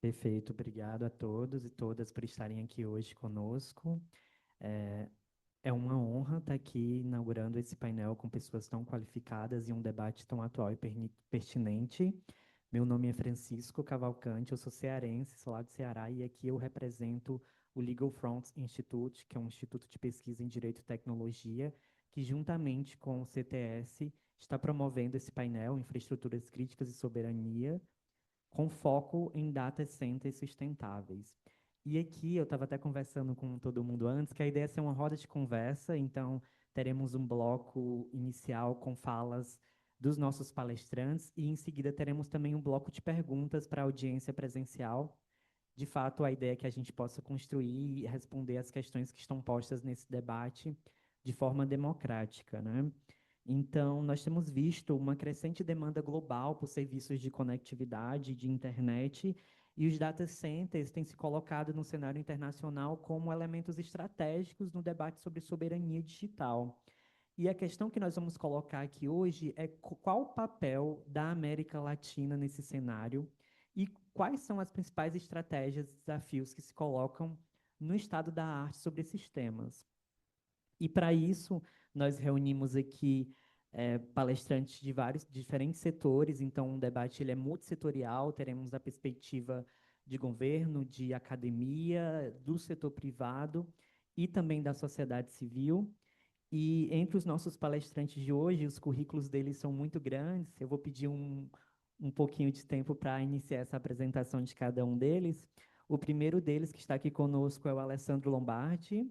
Perfeito, obrigado a todos e todas por estarem aqui hoje conosco. É, é uma honra estar aqui inaugurando esse painel com pessoas tão qualificadas e um debate tão atual e pertinente. Meu nome é Francisco Cavalcante, eu sou cearense, sou lá do Ceará, e aqui eu represento o Legal Fronts Institute, que é um instituto de pesquisa em Direito e Tecnologia, que juntamente com o CTS está promovendo esse painel Infraestruturas Críticas e Soberania, com foco em data centers sustentáveis. E aqui eu estava até conversando com todo mundo antes, que a ideia é ser uma roda de conversa, então teremos um bloco inicial com falas dos nossos palestrantes e em seguida teremos também um bloco de perguntas para a audiência presencial. De fato, a ideia é que a gente possa construir e responder as questões que estão postas nesse debate de forma democrática, né? Então, nós temos visto uma crescente demanda global por serviços de conectividade, de internet, e os data centers têm se colocado no cenário internacional como elementos estratégicos no debate sobre soberania digital. E a questão que nós vamos colocar aqui hoje é qual o papel da América Latina nesse cenário e quais são as principais estratégias e desafios que se colocam no estado da arte sobre esses temas. E para isso, nós reunimos aqui palestrantes de vários diferentes setores, então o debate ele é multissetorial, teremos a perspectiva de governo, de academia, do setor privado e também da sociedade civil. E entre os nossos palestrantes de hoje, os currículos deles são muito grandes, eu vou pedir um pouquinho de tempo para iniciar essa apresentação de cada um deles. O primeiro deles que está aqui conosco é o Alessandro Lombardi.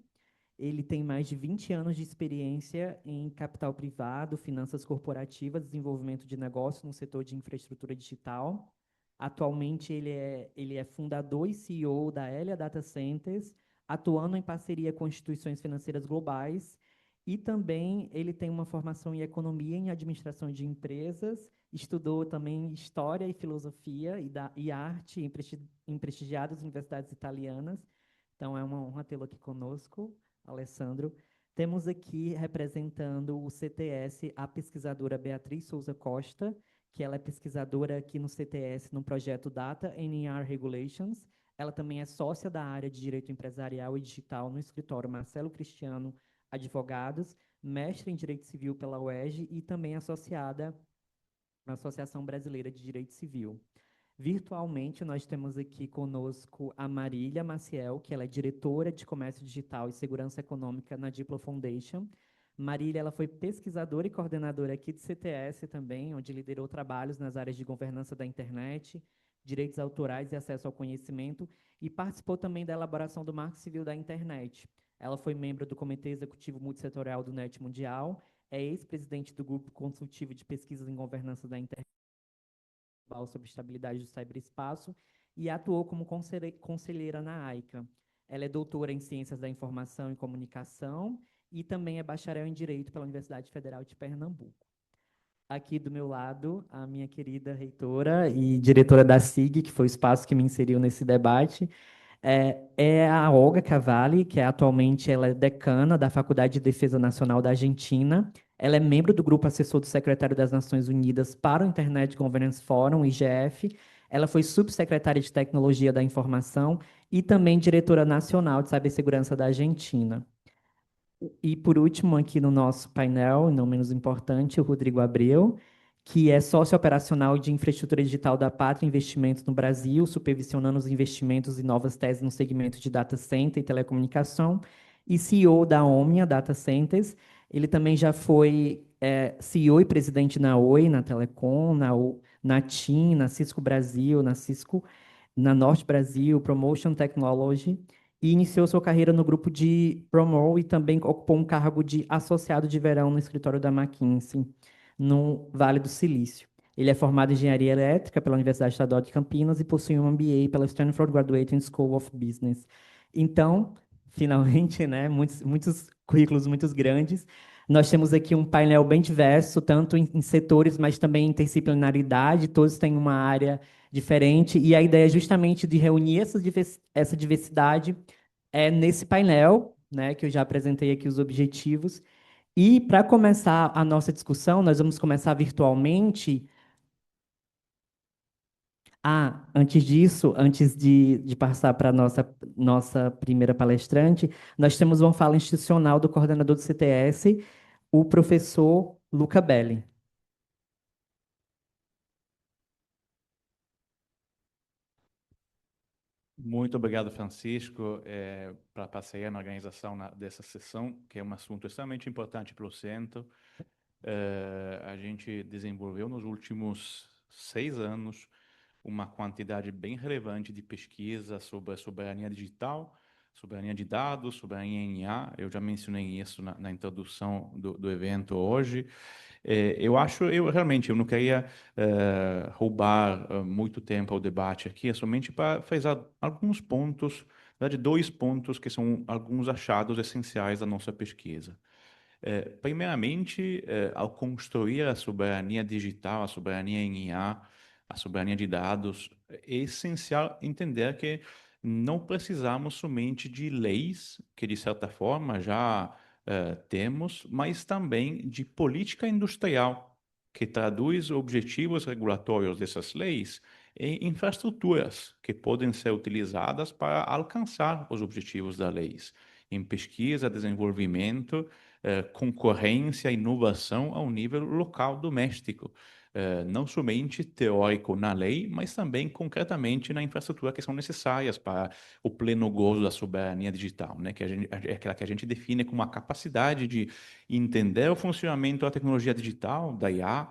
Ele tem mais de 20 anos de experiência em capital privado, finanças corporativas, desenvolvimento de negócios no setor de infraestrutura digital. Atualmente, ele é fundador e CEO da Elia Data Centers, atuando em parceria com instituições financeiras globais, e também ele tem uma formação em economia e em administração de empresas, estudou também história e filosofia e arte em prestigiadas universidades italianas. Então, é uma honra tê-lo aqui conosco, Alessandro. Temos aqui representando o CTS a pesquisadora Beatriz Souza Costa, que ela é pesquisadora aqui no CTS no projeto Data NER Regulations. Ela também é sócia da área de Direito Empresarial e Digital no escritório Marcelo Cristiano Advogados, mestre em Direito Civil pela UERJ e também associada à Associação Brasileira de Direito Civil. Virtualmente, nós temos aqui conosco a Marília Maciel, que ela é diretora de Comércio Digital e Segurança Econômica na Diplo Foundation. Marília ela foi pesquisadora e coordenadora aqui do CTS também, onde liderou trabalhos nas áreas de governança da internet, direitos autorais e acesso ao conhecimento, e participou também da elaboração do Marco Civil da Internet. Ela foi membro do Comitê Executivo Multissetorial do NET Mundial, é ex-presidente do Grupo Consultivo de Pesquisas em Governança da Internet sobre estabilidade do ciberespaço e atuou como conselheira na AICA. Ela é doutora em Ciências da Informação e Comunicação e também é bacharel em Direito pela Universidade Federal de Pernambuco. Aqui do meu lado, a minha querida reitora e diretora da SIG, que foi o espaço que me inseriu nesse debate, é a Olga Cavalli, que atualmente ela é decana da Faculdade de Defesa Nacional da Argentina. Ela é membro do grupo assessor do secretário das Nações Unidas para o Internet Governance Forum, IGF. Ela foi subsecretária de Tecnologia da Informação e também diretora nacional de Cibersegurança da Argentina. E, por último, aqui no nosso painel, não menos importante, o Rodrigo Abreu, que é sócio operacional de infraestrutura digital da Pátria Investimentos no Brasil, supervisionando os investimentos e novas teses no segmento de data center e telecomunicação, e CEO da Omnia Data Centers. Ele também já foi CEO e presidente na Oi, na Telecom, na TIM, na Cisco Brasil, na Norte Brasil, Promotion Technology, e iniciou sua carreira no grupo de Promo e também ocupou um cargo de associado de verão no escritório da McKinsey, no Vale do Silício. Ele é formado em Engenharia Elétrica pela Universidade Estadual de Campinas e possui um MBA pela Stanford Graduate School of Business. Então, finalmente, né, muitos currículos muito grandes. Nós temos aqui um painel bem diverso, tanto em setores, mas também em interdisciplinaridade, todos têm uma área diferente, e a ideia é justamente de reunir essa diversidade nesse painel, né, que eu já apresentei aqui os objetivos. E para começar a nossa discussão, nós vamos começar virtualmente. Ah, antes disso, antes de passar para a nossa primeira palestrante, nós temos uma fala institucional do coordenador do CTS, o professor Luca Belli. Muito obrigado, Francisco, pela parceria na organização dessa sessão, que é um assunto extremamente importante para o centro. A gente desenvolveu nos últimos 6 anos uma quantidade bem relevante de pesquisa sobre a soberania digital, soberania de dados, soberania em IA. Eu já mencionei isso na introdução do evento hoje. Eu realmente eu não queria roubar muito tempo ao debate aqui, é somente para fazer alguns pontos, na verdade, 2 pontos que são alguns achados essenciais da nossa pesquisa. Primeiramente, ao construir a soberania digital, a soberania em IA, a soberania de dados, é essencial entender que não precisamos somente de leis, que de certa forma já temos, mas também de política industrial, que traduz objetivos regulatórios dessas leis em infraestruturas que podem ser utilizadas para alcançar os objetivos das leis, em pesquisa, desenvolvimento, concorrência e inovação ao nível local doméstico. Não somente teórico na lei, mas também concretamente na infraestrutura que são necessárias para o pleno gozo da soberania digital, né? É aquela que a gente define como a capacidade de entender o funcionamento da tecnologia digital, da IA,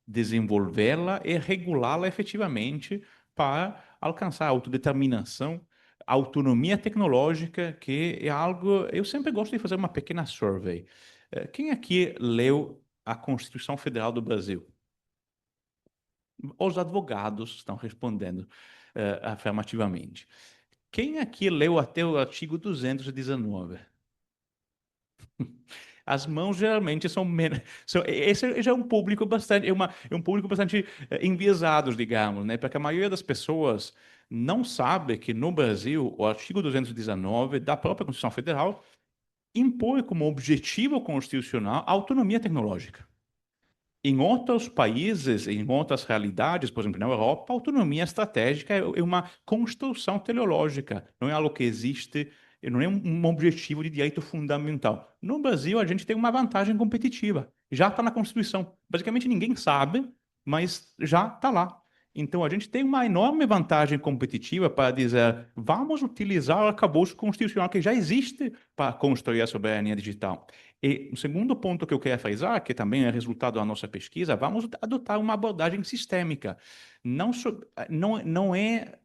desenvolvê-la e regulá-la efetivamente para alcançar a autodeterminação, a autonomia tecnológica, que é algo. Eu sempre gosto de fazer uma pequena survey. Quem aqui leu a Constituição Federal do Brasil? Os advogados estão respondendo afirmativamente. Quem aqui leu até o artigo 219? As mãos geralmente são menos. Esse já é um público bastante, é um público bastante enviesado, digamos, né? Porque a maioria das pessoas não sabe que no Brasil o artigo 219 da própria Constituição Federal impõe como objetivo constitucional a autonomia tecnológica. Em outros países, em outras realidades, por exemplo, na Europa, a autonomia estratégica é uma construção teleológica, não é algo que existe, não é um objetivo de direito fundamental. No Brasil, a gente tem uma vantagem competitiva, já está na Constituição. Basicamente, ninguém sabe, mas já está lá. Então, a gente tem uma enorme vantagem competitiva para dizer, vamos utilizar o arcabouço constitucional que já existe para construir a soberania digital. E o segundo ponto que eu quero frisar, que também é resultado da nossa pesquisa, vamos adotar uma abordagem sistêmica. Não é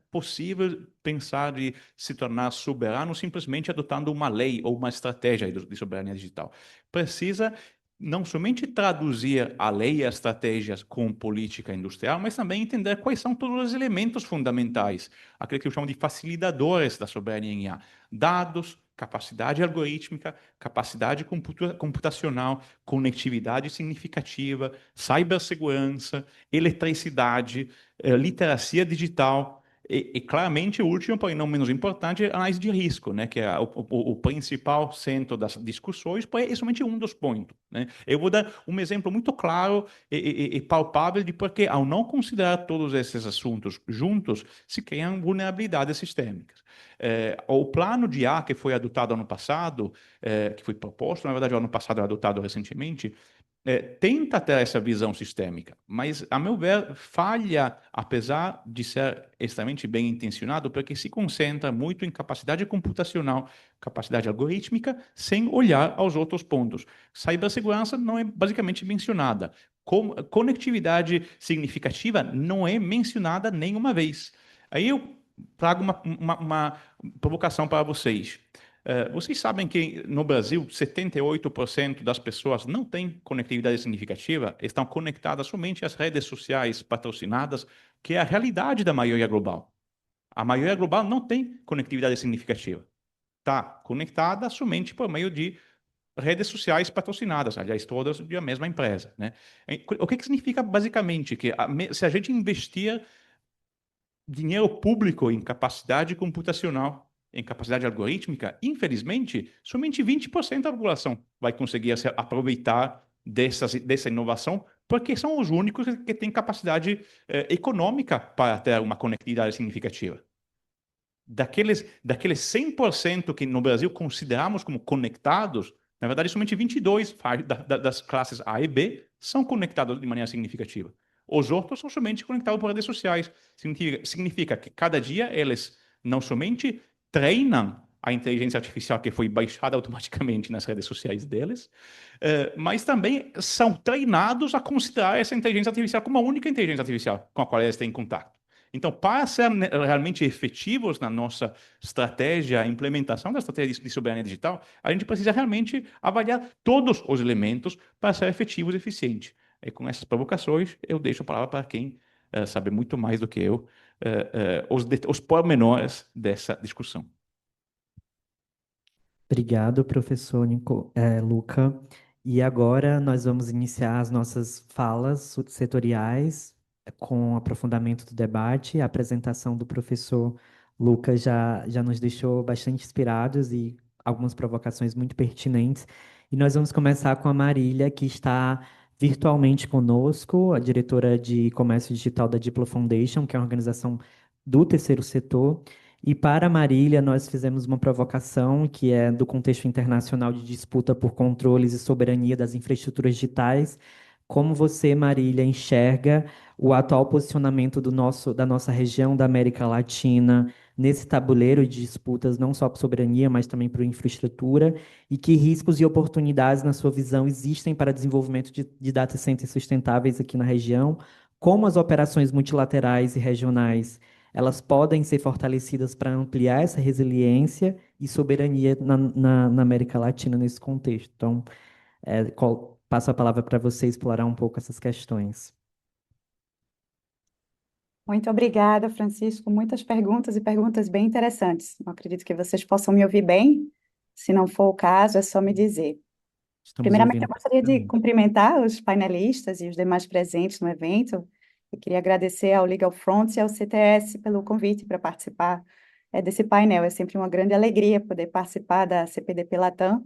possível pensar de se tornar soberano simplesmente adotando uma lei ou uma estratégia de soberania digital. Precisa não somente traduzir a lei e as estratégias com política industrial, mas também entender quais são todos os elementos fundamentais, aquilo que eu chamo de facilitadores da soberania em IA. Dados, capacidade algorítmica, capacidade computacional, conectividade significativa, cibersegurança, eletricidade, literacia digital e, claramente, o último, porém não menos importante, é a análise de risco, né, que é o principal centro das discussões, porém é somente um dos pontos. Né? Eu vou dar um exemplo muito claro e palpável de porque, ao não considerar todos esses assuntos juntos, se criam vulnerabilidades sistêmicas. O plano de IA que foi adotado ano passado, que foi proposto, na verdade, o ano passado, adotado recentemente, tenta ter essa visão sistêmica, mas, a meu ver, falha, apesar de ser extremamente bem intencionado, porque se concentra muito em capacidade computacional, capacidade algorítmica, sem olhar aos outros pontos. Cibersegurança não é basicamente mencionada. Conectividade significativa não é mencionada nenhuma vez. Aí eu trago uma provocação para vocês. Vocês sabem que no Brasil 78% das pessoas não têm conectividade significativa, estão conectadas somente às redes sociais patrocinadas, que é a realidade da maioria global. A maioria global não tem conectividade significativa. Está conectada somente por meio de redes sociais patrocinadas, aliás, todas de a mesma empresa. Né? O que significa basicamente que se a gente investir dinheiro público em capacidade computacional, em capacidade algorítmica, infelizmente, somente 20% da população vai conseguir aproveitar dessa inovação porque são os únicos que têm capacidade econômica para ter uma conectividade significativa. Daqueles 100% que no Brasil consideramos como conectados, na verdade, somente 22 das classes A e B são conectados de maneira significativa. Os outros são somente conectados por redes sociais. Significa que cada dia eles não somente treinam a inteligência artificial que foi baixada automaticamente nas redes sociais deles, mas também são treinados a considerar essa inteligência artificial como a única inteligência artificial com a qual eles têm contato. Então, para ser realmente efetivos na nossa estratégia, implementação da estratégia de soberania digital, a gente precisa realmente avaliar todos os elementos para ser efetivos e eficientes. E com essas provocações, eu deixo a palavra para quem sabe muito mais do que eu, os pormenores dessa discussão. Obrigado, professor Luca. E agora nós vamos iniciar as nossas falas setoriais com aprofundamento do debate. A apresentação do professor Luca já nos deixou bastante inspirados e algumas provocações muito pertinentes. E nós vamos começar com a Marília, que está virtualmente conosco, a diretora de Comércio Digital da Diplo Foundation, que é uma organização do terceiro setor. E para Marília, nós fizemos uma provocação que é do contexto internacional de disputa por controles e soberania das infraestruturas digitais. Como você, Marília, enxerga o atual posicionamento da nossa região da América Latina nesse tabuleiro de disputas, não só por soberania, mas também por infraestrutura, e que riscos e oportunidades, na sua visão, existem para desenvolvimento de data centers sustentáveis aqui na região, como as operações multilaterais e regionais elas podem ser fortalecidas para ampliar essa resiliência e soberania na América Latina nesse contexto. Então, passo a palavra para você explorar um pouco essas questões. Muito obrigada, Francisco. Muitas perguntas e perguntas bem interessantes. Eu acredito que vocês possam me ouvir bem. Se não for o caso, é só me dizer. Estamos Primeiramente, eu ouvindo gostaria de perfeitamente. cumprimentar os painelistas e os demais presentes no evento. Eu queria agradecer ao Legal Front e ao CTS pelo convite para participar desse painel. É sempre uma grande alegria poder participar da CPDP Latam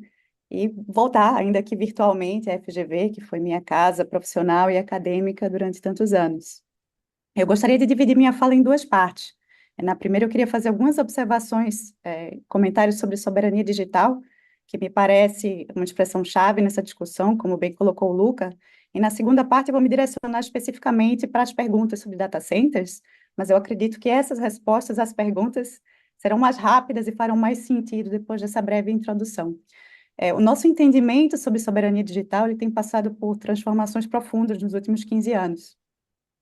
e voltar, ainda que virtualmente, à FGV, que foi minha casa profissional e acadêmica durante tantos anos. Eu gostaria de dividir minha fala em duas partes. Na primeira, eu queria fazer algumas observações, comentários sobre soberania digital, que me parece uma expressão-chave nessa discussão, como bem colocou o Luca. E na segunda parte, eu vou me direcionar especificamente para as perguntas sobre data centers, mas eu acredito que essas respostas às perguntas serão mais rápidas e farão mais sentido depois dessa breve introdução. O nosso entendimento sobre soberania digital ele tem passado por transformações profundas nos últimos 15 anos.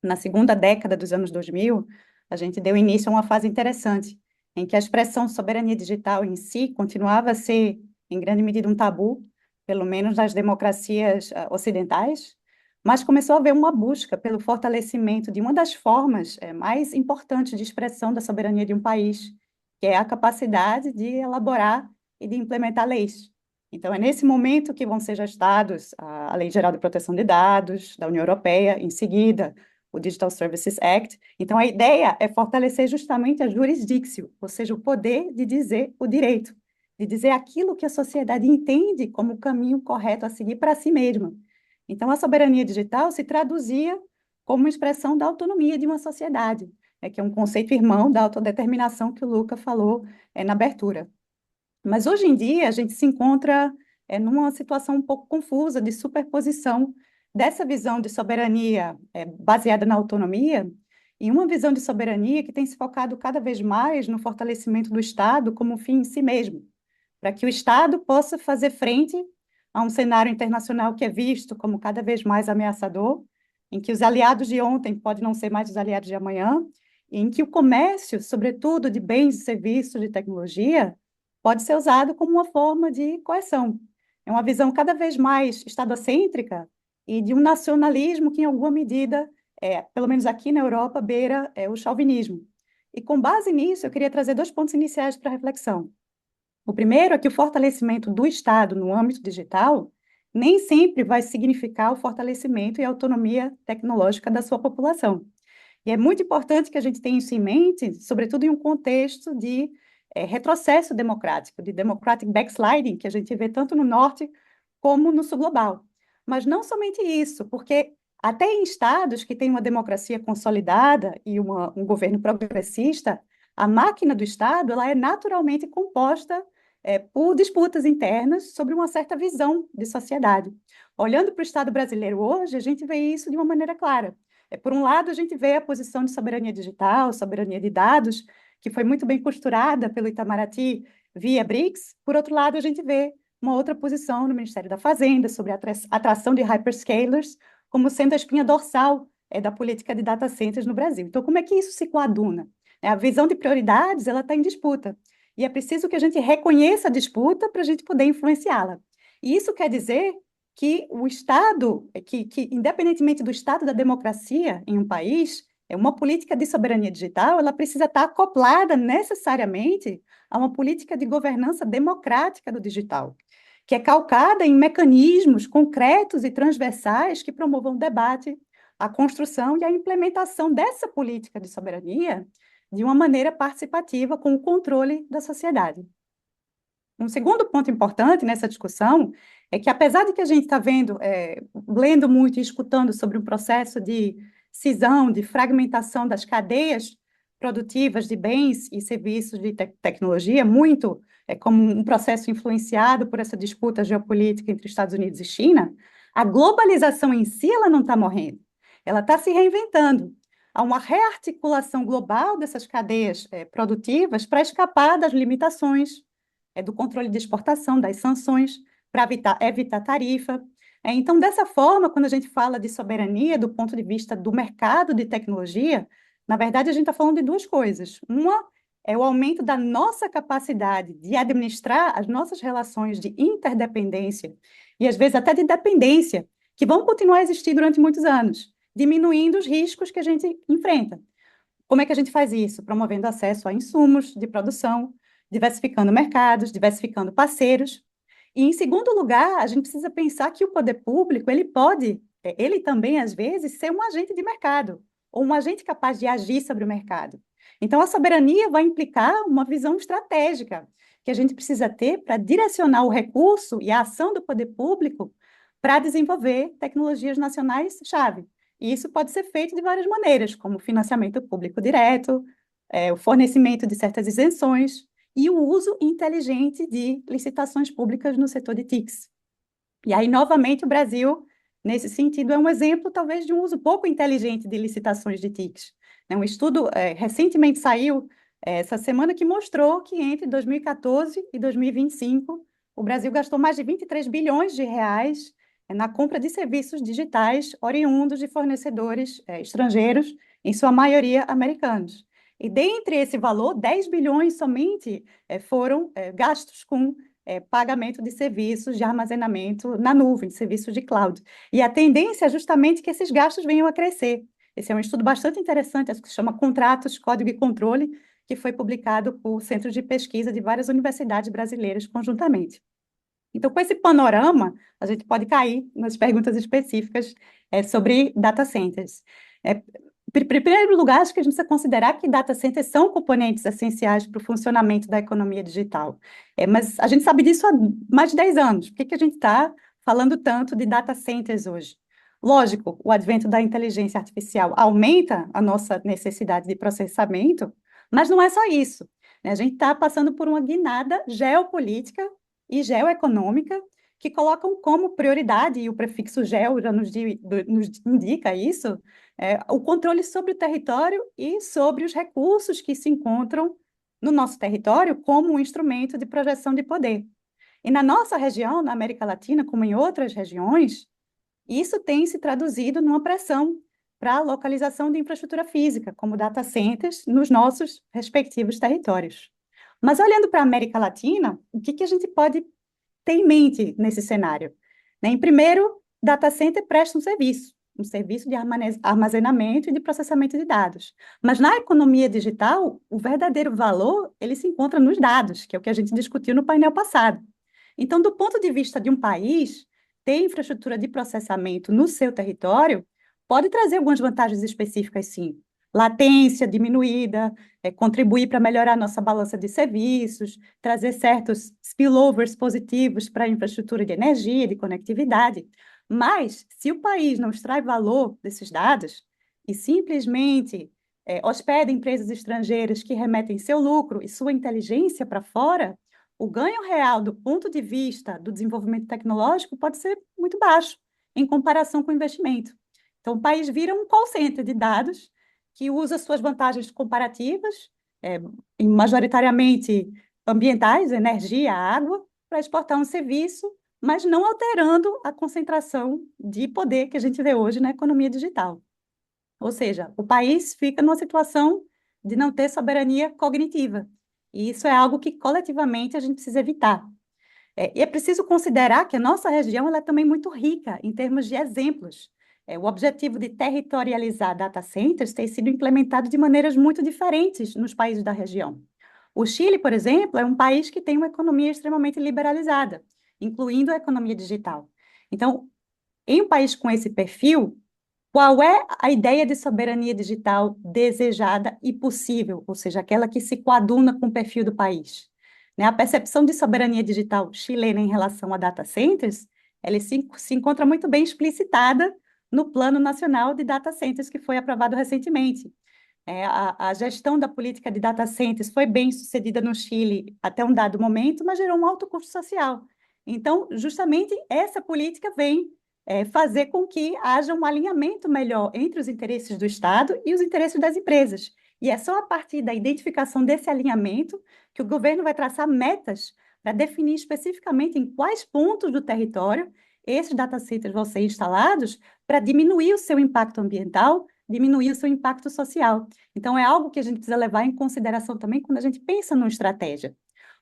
Na segunda década dos anos 2000, a gente deu início a uma fase interessante, em que a expressão soberania digital em si continuava a ser, em grande medida, um tabu, pelo menos nas democracias ocidentais, mas começou a haver uma busca pelo fortalecimento de uma das formas mais importantes de expressão da soberania de um país, que é a capacidade de elaborar e de implementar leis. Então, é nesse momento que vão ser gestados a Lei Geral de Proteção de Dados da União Europeia, em seguida, o Digital Services Act. Então, a ideia é fortalecer justamente a jurisdictio, ou seja, o poder de dizer o direito, de dizer aquilo que a sociedade entende como o caminho correto a seguir para si mesma. Então, a soberania digital se traduzia como uma expressão da autonomia de uma sociedade, que é um conceito irmão da autodeterminação que o Luca falou na abertura. Mas, hoje em dia, a gente se encontra numa situação um pouco confusa de superposição dessa visão de soberania baseada na autonomia e uma visão de soberania que tem se focado cada vez mais no fortalecimento do Estado como fim em si mesmo, para que o Estado possa fazer frente a um cenário internacional que é visto como cada vez mais ameaçador, em que os aliados de ontem podem não ser mais os aliados de amanhã, e em que o comércio, sobretudo de bens e serviços de tecnologia, pode ser usado como uma forma de coerção. É uma visão cada vez mais estadocêntrica e de um nacionalismo que, em alguma medida, pelo menos aqui na Europa, beira o chauvinismo. E, com base nisso, eu queria trazer dois pontos iniciais para a reflexão. O primeiro é que o fortalecimento do Estado no âmbito digital nem sempre vai significar o fortalecimento e a autonomia tecnológica da sua população. E é muito importante que a gente tenha isso em mente, sobretudo em um contexto de retrocesso democrático, de democratic backsliding, que a gente vê tanto no norte como no sul global. Mas não somente isso, porque Até em estados que têm uma democracia consolidada e um governo progressista, a máquina do Estado ela é naturalmente composta por disputas internas sobre uma certa visão de sociedade. Olhando para o Estado brasileiro hoje, a gente vê isso de uma maneira clara. Por um lado, a gente vê a posição de soberania digital, soberania de dados, que foi muito bem costurada pelo Itamaraty via BRICS. Por outro lado, a gente vê uma outra posição no Ministério da Fazenda sobre a atração de hyperscalers como sendo a espinha dorsal da política de data centers no Brasil. Então, como é que isso se coaduna? A visão de prioridades ela está em disputa, e é preciso que a gente reconheça a disputa para a gente poder influenciá-la. E isso quer dizer que o Estado, que independentemente do estado da democracia em um país, uma política de soberania digital, ela precisa estar acoplada necessariamente a uma política de governança democrática do digital, que é calcada em mecanismos concretos e transversais que promovam o debate, a construção e a implementação dessa política de soberania de uma maneira participativa, com o controle da sociedade. Um segundo ponto importante nessa discussão é que, apesar de que a gente está lendo muito e escutando sobre um processo de cisão, de fragmentação das cadeias produtivas de bens e serviços de tecnologia, muito como um processo influenciado por essa disputa geopolítica entre Estados Unidos e China, a globalização em si ela não está morrendo, ela está se reinventando. Há uma rearticulação global dessas cadeias produtivas para escapar das limitações do controle de exportação, das sanções, para evitar tarifa. Então, dessa forma, quando a gente fala de soberania do ponto de vista do mercado de tecnologia, na verdade, a gente está falando de duas coisas. Uma é o aumento da nossa capacidade de administrar as nossas relações de interdependência e, às vezes, até de dependência, que vão continuar a existir durante muitos anos, diminuindo os riscos que a gente enfrenta. Como é que a gente faz isso? Promovendo acesso a insumos de produção, diversificando mercados, diversificando parceiros. E, em segundo lugar, a gente precisa pensar que o poder público, ele também, às vezes, ser um agente de mercado, ou um agente capaz de agir sobre o mercado. Então, a soberania vai implicar uma visão estratégica que a gente precisa ter para direcionar o recurso e a ação do poder público para desenvolver tecnologias nacionais-chave. E isso pode ser feito de várias maneiras, como financiamento público direto, o fornecimento de certas isenções e o uso inteligente de licitações públicas no setor de TICs. E aí, novamente, o Brasil, nesse sentido, é um exemplo, talvez, de um uso pouco inteligente de licitações de TICs. Um estudo recentemente saiu essa semana que mostrou que entre 2014 e 2025, o Brasil gastou mais de 23 bilhões de reais na compra de serviços digitais oriundos de fornecedores estrangeiros, em sua maioria americanos. E dentre esse valor, 10 bilhões somente foram gastos com pagamento de serviços de armazenamento na nuvem, serviços de cloud. E a tendência é justamente que esses gastos venham a crescer. Esse é um estudo bastante interessante, que se chama Contratos, Código e Controle, que foi publicado por centros de pesquisa de várias universidades brasileiras conjuntamente. Então, com esse panorama, a gente pode cair nas perguntas específicas sobre data centers. Em primeiro lugar, acho que a gente precisa considerar que data centers são componentes essenciais para o funcionamento da economia digital. Mas a gente sabe disso há mais de 10 anos. Por que a gente está falando tanto de data centers hoje? Lógico, o advento da inteligência artificial aumenta a nossa necessidade de processamento, mas não é só isso. A gente está passando por uma guinada geopolítica e geoeconômica que colocam como prioridade, e o prefixo geo já nos indica isso, o controle sobre o território e sobre os recursos que se encontram no nosso território como um instrumento de projeção de poder. E na nossa região, na América Latina, como em outras regiões, isso tem se traduzido numa pressão para a localização de infraestrutura física, como data centers, nos nossos respectivos territórios. Mas olhando para a América Latina, o que a gente pode ter em mente nesse cenário? Em primeiro, data center presta um serviço de armazenamento e de processamento de dados. Mas na economia digital, o verdadeiro valor, ele se encontra nos dados, que é o que a gente discutiu no painel passado. Então, do ponto de vista de um país, ter infraestrutura de processamento no seu território pode trazer algumas vantagens específicas, sim. Latência diminuída, contribuir para melhorar nossa balança de serviços, trazer certos spillovers positivos para a infraestrutura de energia, de conectividade. Mas, se o país não extrai valor desses dados e simplesmente hospeda empresas estrangeiras que remetem seu lucro e sua inteligência para fora, o ganho real do ponto de vista do desenvolvimento tecnológico pode ser muito baixo em comparação com o investimento. Então, o país vira um call center de dados que usa suas vantagens comparativas, majoritariamente ambientais, energia, água, para exportar um serviço, mas não alterando a concentração de poder que a gente vê hoje na economia digital. Ou seja, o país fica numa situação de não ter soberania cognitiva. E isso é algo que coletivamente a gente precisa evitar. E é preciso considerar que a nossa região ela é também muito rica em termos de exemplos. O objetivo de territorializar data centers tem sido implementado de maneiras muito diferentes nos países da região. O Chile, por exemplo, é um país que tem uma economia extremamente liberalizada, incluindo a economia digital. Então, em um país com esse perfil, qual é a ideia de soberania digital desejada e possível, ou seja, aquela que se coaduna com o perfil do país? Né? A percepção de soberania digital chilena em relação a data centers, ela se encontra muito bem explicitada no Plano Nacional de Data Centers, que foi aprovado recentemente. A gestão da política de data centers foi bem sucedida no Chile até um dado momento, mas gerou um alto custo social. Então, justamente essa política vem fazer com que haja um alinhamento melhor entre os interesses do Estado e os interesses das empresas. E é só a partir da identificação desse alinhamento que o governo vai traçar metas para definir especificamente em quais pontos do território esses data centers vão ser instalados para diminuir o seu impacto ambiental, diminuir o seu impacto social. Então, é algo que a gente precisa levar em consideração também quando a gente pensa numa estratégia.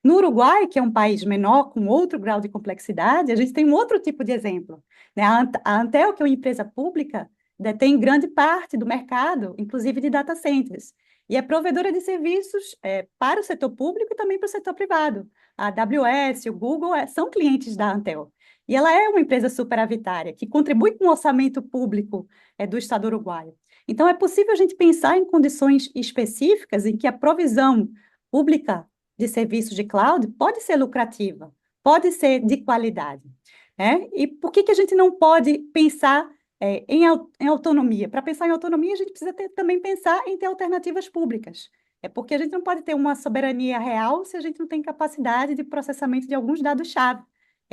No Uruguai, que é um país menor, com outro grau de complexidade, a gente tem um outro tipo de exemplo. Né? A Antel, que é uma empresa pública, detém grande parte do mercado, inclusive de data centers, e é provedora de serviços para o setor público e também para o setor privado. A AWS, o Google são clientes da Antel. E ela é uma empresa superavitária, que contribui com o orçamento público do Estado uruguaio. Então, é possível a gente pensar em condições específicas em que a provisão pública de serviços de cloud pode ser lucrativa, pode ser de qualidade. Né? E por que a gente não pode pensar em autonomia? Para pensar em autonomia, a gente precisa também pensar em ter alternativas públicas. É porque a gente não pode ter uma soberania real se a gente não tem capacidade de processamento de alguns dados-chave.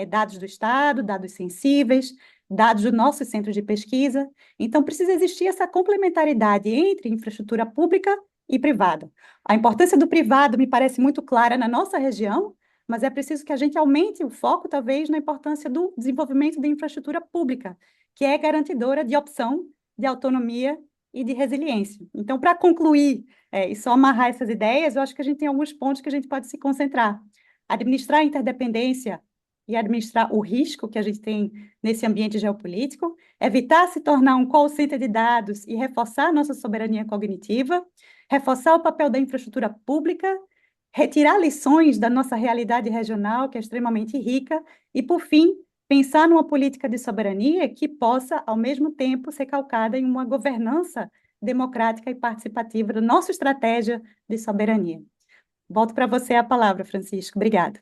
Dados do Estado, dados sensíveis, dados do nosso centro de pesquisa. Então, precisa existir essa complementaridade entre infraestrutura pública e privada. A importância do privado me parece muito clara na nossa região, mas é preciso que a gente aumente o foco, talvez, na importância do desenvolvimento da infraestrutura pública, que é garantidora de opção, de autonomia e de resiliência. Então, para concluir e só amarrar essas ideias, eu acho que a gente tem alguns pontos que a gente pode se concentrar. Administrar a interdependência e administrar o risco que a gente tem nesse ambiente geopolítico, evitar se tornar um call center de dados e reforçar a nossa soberania cognitiva, reforçar o papel da infraestrutura pública, retirar lições da nossa realidade regional, que é extremamente rica, e, por fim, pensar numa política de soberania que possa, ao mesmo tempo, ser calcada em uma governança democrática e participativa da nossa estratégia de soberania. Volto para você a palavra, Francisco. Obrigada.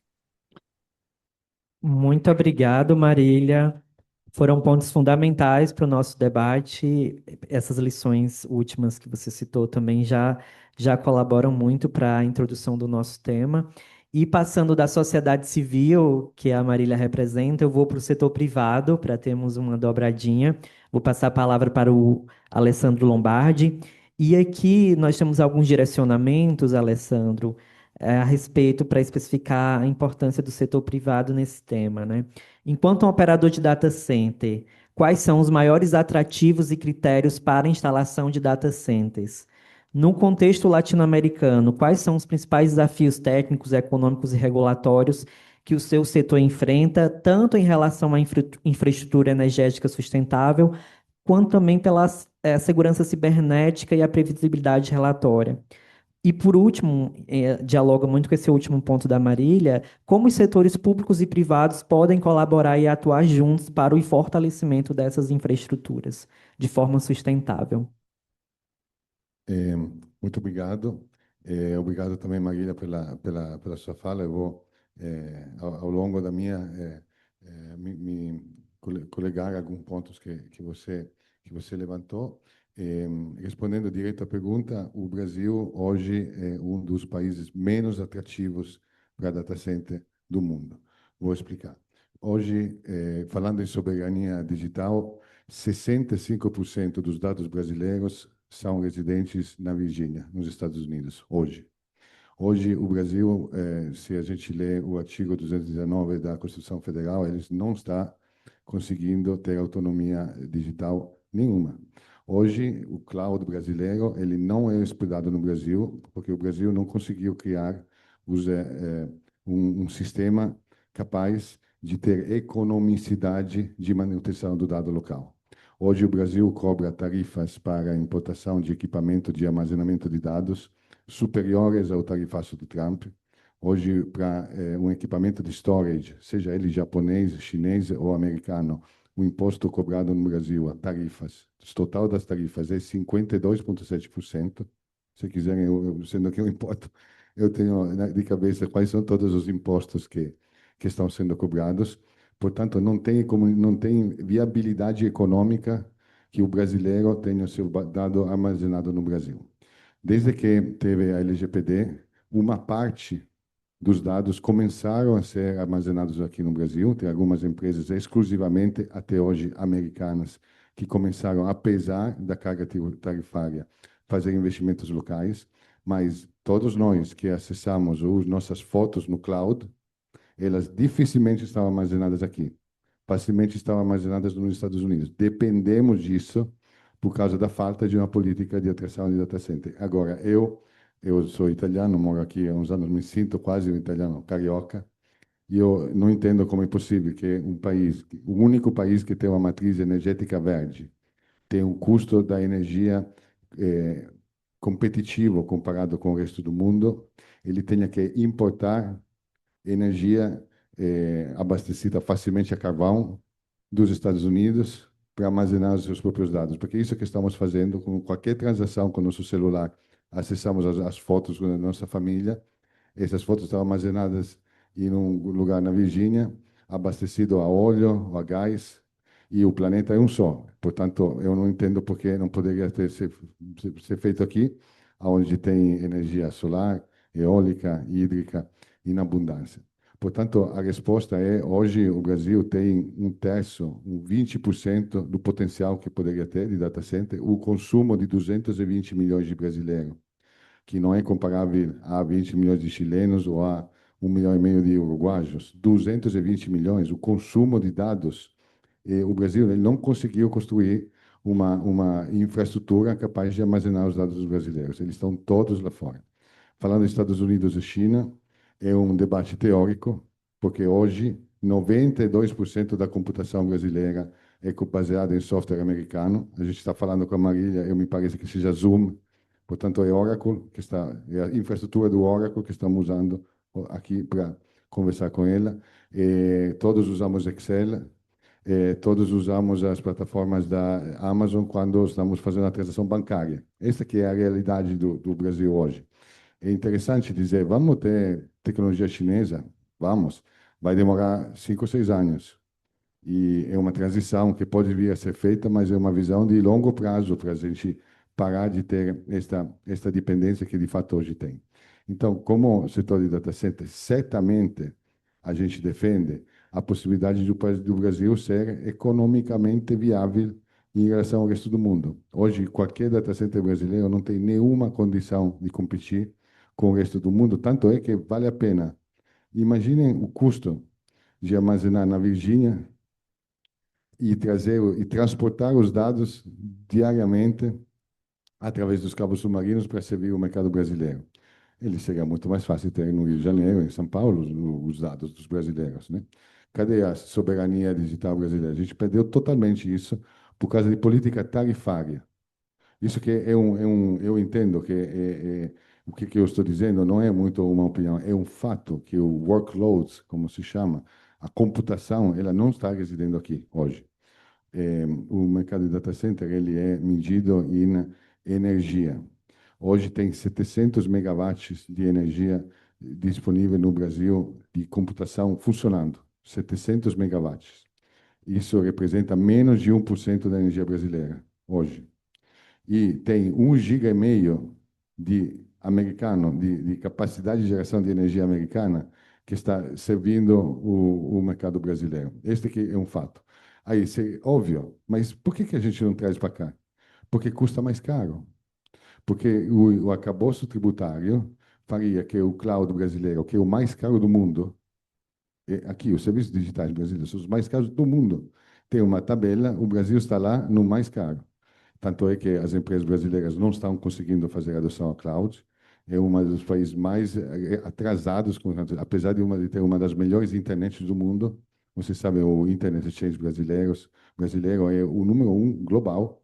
Muito obrigado, Marília. Foram pontos fundamentais para o nosso debate. Essas lições últimas que você citou também já colaboram muito para a introdução do nosso tema. E passando da sociedade civil, que a Marília representa, eu vou para o setor privado, para termos uma dobradinha. Vou passar a palavra para o Alessandro Lombardi. E aqui nós temos alguns direcionamentos, Alessandro, a respeito para especificar a importância do setor privado nesse tema, né? Enquanto um operador de data center, quais são os maiores atrativos e critérios para a instalação de data centers? No contexto latino-americano, quais são os principais desafios técnicos, econômicos e regulatórios que o seu setor enfrenta, tanto em relação à infraestrutura energética sustentável, quanto também pela segurança cibernética e a previsibilidade relatória? E por último, dialoga muito com esse último ponto da Marília, como os setores públicos e privados podem colaborar e atuar juntos para o fortalecimento dessas infraestruturas de forma sustentável. Muito obrigado. Obrigado também, Marília, pela sua fala. Eu vou, ao longo da minha, me colegar alguns pontos que você levantou. Respondendo direto à pergunta, o Brasil hoje é um dos países menos atrativos para data center do mundo. Vou explicar. Hoje, falando em soberania digital, 65% dos dados brasileiros são residentes na Virgínia, nos Estados Unidos, hoje. Hoje, o Brasil, se a gente lê o artigo 219 da Constituição Federal, ele não está conseguindo ter autonomia digital nenhuma. Hoje, o cloud brasileiro, ele não é explorado no Brasil, porque o Brasil não conseguiu criar um sistema capaz de ter economicidade de manutenção do dado local. Hoje, o Brasil cobra tarifas para importação de equipamento de armazenamento de dados superiores ao tarifaço do Trump. Hoje, para um equipamento de storage, seja ele japonês, chinês ou americano, o imposto cobrado no Brasil, a tarifas, o total das tarifas é 52,7%. Se quiserem, sendo que eu importo, eu tenho de cabeça quais são todos os impostos que estão sendo cobrados. Portanto, não tem viabilidade econômica que o brasileiro tenha o seu dado armazenado no Brasil. Desde que teve a LGPD, uma parte dos dados começaram a ser armazenados aqui no Brasil. Tem algumas empresas exclusivamente, até hoje, americanas, que começaram, apesar da carga tarifária, fazer investimentos locais. Mas todos nós que acessamos as nossas fotos no cloud, elas dificilmente estão armazenadas aqui. Facilmente estão armazenadas nos Estados Unidos. Dependemos disso por causa da falta de uma política de atração de data center. Agora, eu sou italiano, moro aqui há uns anos, me sinto quase um italiano carioca, e eu não entendo como é possível que o único país que tem uma matriz energética verde, tem um custo da energia competitivo comparado com o resto do mundo, ele tenha que importar energia abastecida facilmente a carvão dos Estados Unidos para armazenar os seus próprios dados, porque isso que estamos fazendo com qualquer transação com o nosso celular. Acessamos as fotos da nossa família, essas fotos estão armazenadas em um lugar na Virgínia, abastecido a óleo, a gás, e o planeta é um só. Portanto, eu não entendo por que não poderia ser feito aqui, onde tem energia solar, eólica, hídrica, em abundância. Portanto, a resposta é, hoje o Brasil tem um terço, 20% do potencial que poderia ter de data center, o consumo de 220 milhões de brasileiros, que não é comparável a 20 milhões de chilenos ou a 1,5 milhão de uruguaios. 220 milhões, o consumo de dados. E o Brasil ele não conseguiu construir uma infraestrutura capaz de armazenar os dados dos brasileiros. Eles estão todos lá fora. Falando dos Estados Unidos e China, é um debate teórico, porque hoje 92% da computação brasileira é baseada em software americano. A gente está falando com a Marília, eu me parece que seja Zoom, portanto é Oracle, é a infraestrutura do Oracle que estamos usando aqui para conversar com ela. Todos usamos Excel, todos usamos as plataformas da Amazon quando estamos fazendo a transação bancária. Essa que é a realidade do Brasil hoje. É interessante dizer, vamos ter tecnologia chinesa? Vamos. Vai demorar 5 ou 6 anos. E é uma transição que pode vir a ser feita, mas é uma visão de longo prazo para a gente parar de ter esta dependência que de fato hoje tem. Então, como setor de data center, certamente a gente defende a possibilidade do Brasil ser economicamente viável em relação ao resto do mundo. Hoje, qualquer data center brasileiro não tem nenhuma condição de competir com o resto do mundo, tanto é que vale a pena. Imaginem o custo de armazenar na Virgínia e transportar os dados diariamente através dos cabos submarinos para servir o mercado brasileiro. Ele seria muito mais fácil ter no Rio de Janeiro, em São Paulo, os dados dos brasileiros, né? Cadê a soberania digital brasileira? A gente perdeu totalmente isso por causa de política tarifária. Isso que eu entendo que o que eu estou dizendo não é muito uma opinião, é um fato que o workload, como se chama, a computação, ela não está residindo aqui hoje. O mercado de data center ele é medido em energia. Hoje tem 700 megawatts de energia disponível no Brasil de computação funcionando, 700 megawatts. Isso representa menos de 1% da energia brasileira hoje. E tem 1,5 GB de capacidade de geração de energia americana que está servindo o mercado brasileiro. Este aqui é um fato. Aí, óbvio, mas por que a gente não traz para cá? Porque custa mais caro. Porque o arcabouço tributário faria que o cloud brasileiro, que é o mais caro do mundo, aqui, os serviços digitais brasileiros são os mais caros do mundo. Tem uma tabela, o Brasil está lá no mais caro. Tanto é que as empresas brasileiras não estão conseguindo fazer a adoção ao cloud. É um dos países mais atrasados, apesar de ter uma das melhores internets do mundo. Você sabe, o Internet Exchange brasileiro é o número 1 global.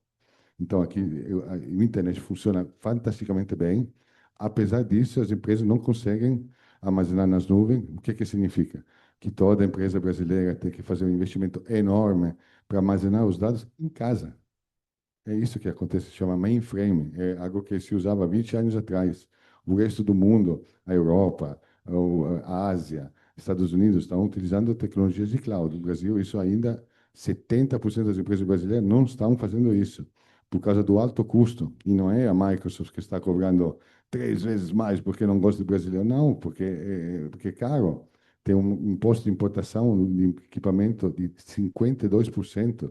Então, aqui, o internet funciona fantasticamente bem. Apesar disso, as empresas não conseguem armazenar nas nuvens. O que significa? Que toda empresa brasileira tem que fazer um investimento enorme para armazenar os dados em casa. É isso que acontece, se chama mainframe. É algo que se usava 20 anos atrás. O resto do mundo, a Europa, a Ásia, Estados Unidos, estão utilizando tecnologias de cloud. No Brasil, isso ainda, 70% das empresas brasileiras não estão fazendo isso, por causa do alto custo. E não é a Microsoft que está cobrando 3 vezes mais porque não gosta de brasileiro, não, porque é caro. Tem um imposto de importação de equipamento de 52%.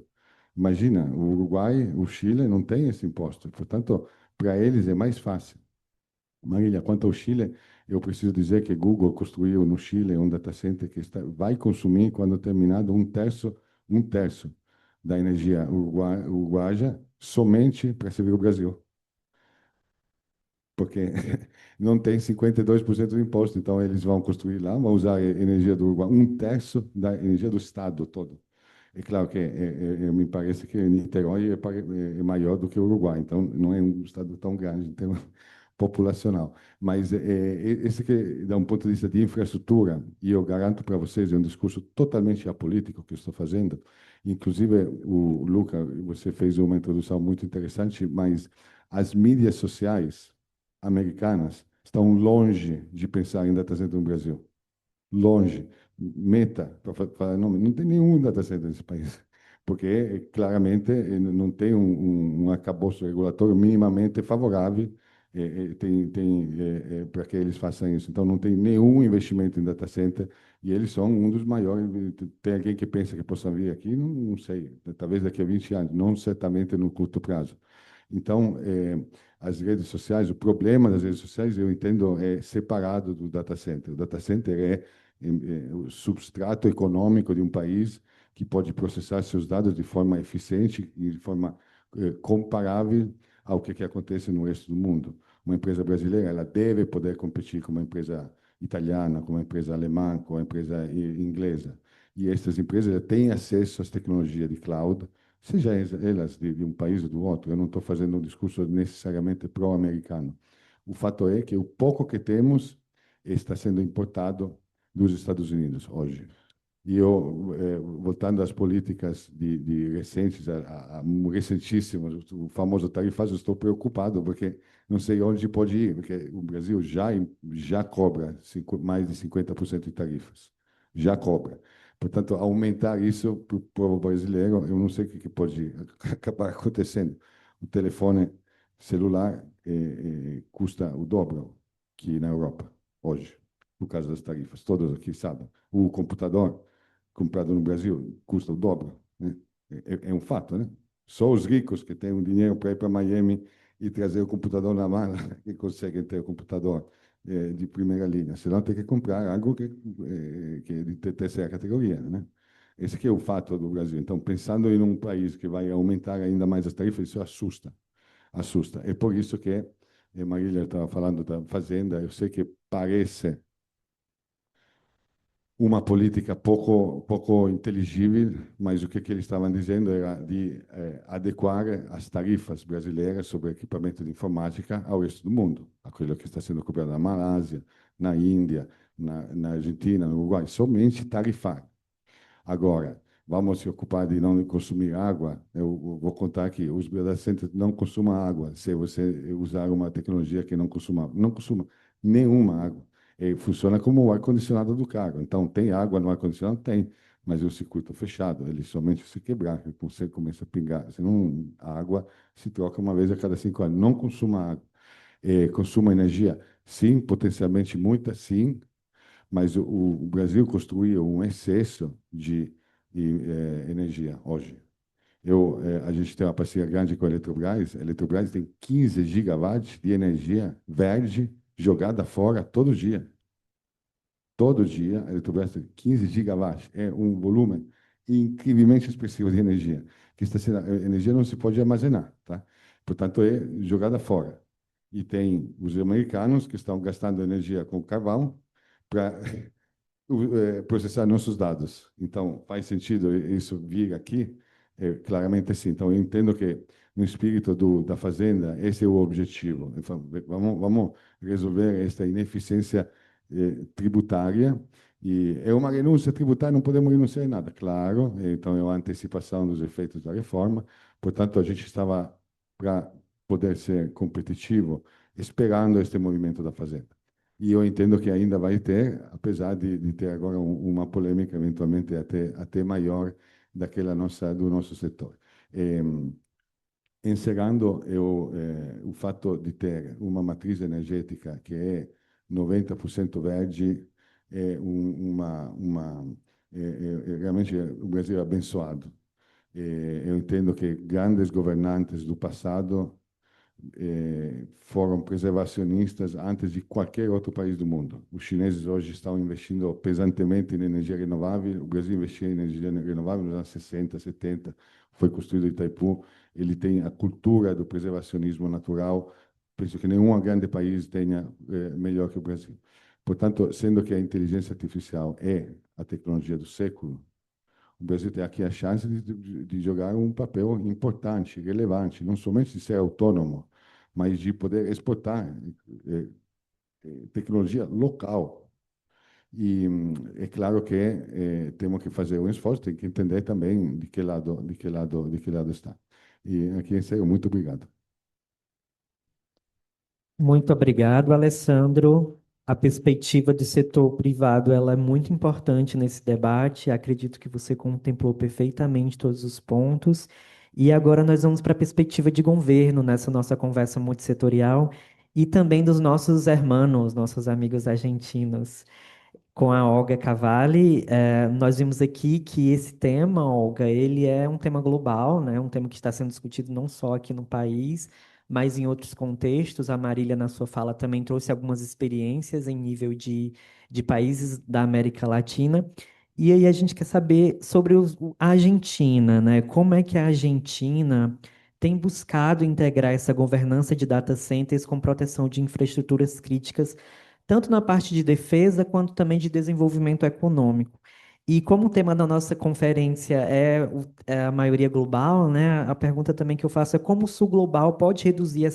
Imagina, o Uruguai, o Chile não tem esse imposto. Portanto, para eles é mais fácil. Marília, quanto ao Chile, eu preciso dizer que Google construiu no Chile um data center que vai consumir, quando terminado, um terço da energia uruguaia somente para servir o Brasil. Porque não tem 52% do imposto. Então, eles vão construir lá, vão usar a energia do Uruguai, um terço da energia do Estado todo. É claro que me parece que Niterói é maior do que o Uruguai, então não é um estado tão grande em termos populacional. Mas esse que, dá um ponto de vista de infraestrutura, e eu garanto para vocês, é um discurso totalmente apolítico que eu estou fazendo. Inclusive, o Luca, você fez uma introdução muito interessante, mas as mídias sociais americanas estão longe de pensar em data center no Brasil. Longe. Meta, para falar, não tem nenhum data center nesse país, porque claramente não tem um arcabouço regulatório minimamente favorável para que eles façam isso. Então, não tem nenhum investimento em data center e eles são um dos maiores. Tem alguém que pensa que possa vir aqui? Não sei, talvez daqui a 20 anos, não certamente no curto prazo. Então, as redes sociais, o problema das redes sociais, eu entendo, é separado do data center. O data center é o substrato econômico de um país que pode processar seus dados de forma eficiente e de forma comparável ao que acontece no resto do mundo. Uma empresa brasileira, ela deve poder competir com uma empresa italiana, com uma empresa alemã, com uma empresa inglesa. E essas empresas já têm acesso às tecnologias de cloud, seja elas de um país ou do outro. Eu não estou fazendo um discurso necessariamente pró-americano. O fato é que o pouco que temos está sendo importado dos Estados Unidos hoje. E eu, voltando às políticas recentes, recentíssimas, o famoso tarifário, estou preocupado, porque não sei onde pode ir, porque o Brasil já cobra mais de 50% de tarifas. Já cobra. Portanto, aumentar isso para o povo brasileiro, eu não sei o que pode acabar acontecendo. O telefone celular custa o dobro que na Europa, hoje, por causa das tarifas. Todos aqui sabem. O computador comprado no Brasil custa o dobro, né? É um fato, né? Só os ricos que têm o dinheiro para ir para Miami e trazer o computador na mala que conseguem ter o computador de primeira linha. Senão tem que comprar algo que é de terceira categoria, né? Esse aqui é o fato do Brasil. Então, pensando em um país que vai aumentar ainda mais as tarifas, isso assusta. Assusta. É por isso que Marília estava falando da fazenda. Eu sei que parece uma política pouco inteligível, mas o que eles estavam dizendo era de adequar as tarifas brasileiras sobre equipamento de informática ao resto do mundo, aquilo que está sendo cobrado na Malásia, na Índia, na Argentina, no Uruguai, somente tarifar. Agora, vamos se ocupar de não consumir água. Eu vou contar aqui, os data centers não consumem água se você usar uma tecnologia que não consuma nenhuma água. Funciona como o ar-condicionado do carro. Então, tem água no ar-condicionado? Tem. mas é um circuito fechado, ele somente se quebrar, você começa a pingar, senão a água se troca uma vez a cada 5 anos. Não consuma água. Consuma energia, sim, potencialmente muita, sim, mas o Brasil construiu um excesso de energia hoje. A gente tem uma parceria grande com a Eletrobras. A Eletrobras tem 15 gigawatts de energia verde jogada fora todo dia. Todo dia, a Eletrobras tem 15 gigawatts. É um volume incrivelmente expressivo de energia. Que está sendo, a energia não se pode armazenar, tá? Portanto, é jogada fora. E tem os americanos que estão gastando energia com carvão para processar nossos dados. Então, faz sentido isso vir aqui? Claramente sim. Então, eu entendo que, no espírito da Fazenda, esse é o objetivo. Então, vamos resolver esta ineficiência tributária. E é uma renúncia tributária, não podemos renunciar em nada, claro. Então, é uma antecipação dos efeitos da reforma. Portanto, a gente estava, para poder ser competitivo, esperando este movimento da Fazenda. E eu entendo que ainda vai ter, apesar de ter agora uma polêmica eventualmente até maior do nosso setor. Encerrando, o fato de ter uma matriz energética que é 90% verde realmente o Brasil é abençoado. Eu entendo que grandes governantes do passado foram preservacionistas antes de qualquer outro país do mundo. Os chineses hoje estão investindo pesantemente em energia renovável. O Brasil investia em energia renovável nos anos 60, 70. Foi construído Itaipu. Ele tem a cultura do preservacionismo natural. Penso que nenhum grande país tenha melhor que o Brasil. Portanto, sendo que a inteligência artificial é a tecnologia do século, o Brasil tem aqui a chance de jogar um papel importante, relevante, não somente de ser autônomo, mas de poder exportar tecnologia local. E é claro que temos que fazer um esforço, tem que entender também de que lado está. E aqui encerro. Muito obrigado. Muito obrigado, Alessandro. A perspectiva do setor privado, ela é muito importante nesse debate. Acredito que você contemplou perfeitamente todos os pontos. E agora nós vamos para a perspectiva de governo nessa nossa conversa multissetorial e também dos nossos hermanos, nossos amigos argentinos. Com a Olga Cavalli, nós vimos aqui que esse tema, Olga, ele é um tema global, né? Um tema que está sendo discutido não só aqui no país, mas em outros contextos. A Marília, na sua fala, também trouxe algumas experiências em nível de países da América Latina. E aí a gente quer saber sobre a Argentina, né? Como é que a Argentina tem buscado integrar essa governança de data centers com proteção de infraestruturas críticas tanto na parte de defesa quanto também de desenvolvimento econômico. E como o tema da nossa conferência é a maioria global, né, a pergunta também que eu faço é como o Sul Global pode reduzir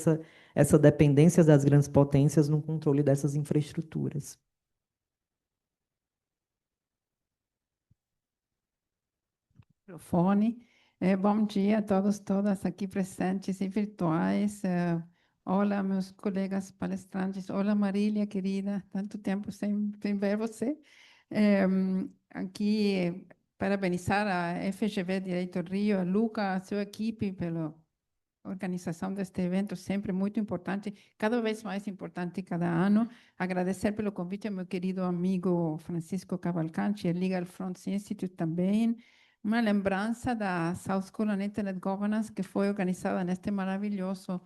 essa dependência das grandes potências no controle dessas infraestruturas. Microfone. Bom dia a todos, todas aqui presentes e virtuais. Olá, meus colegas palestrantes. Olá, Marília, querida. Tanto tempo sem ver você. Aqui, parabenizar a FGV Direito Rio, a Luca, a sua equipe, pela organização deste evento, sempre muito importante, cada vez mais importante cada ano. Agradecer pelo convite ao meu querido amigo Francisco Cavalcanti, e Legal Fronts Institute também. Uma lembrança da South School on Internet Governance, que foi organizada neste maravilhoso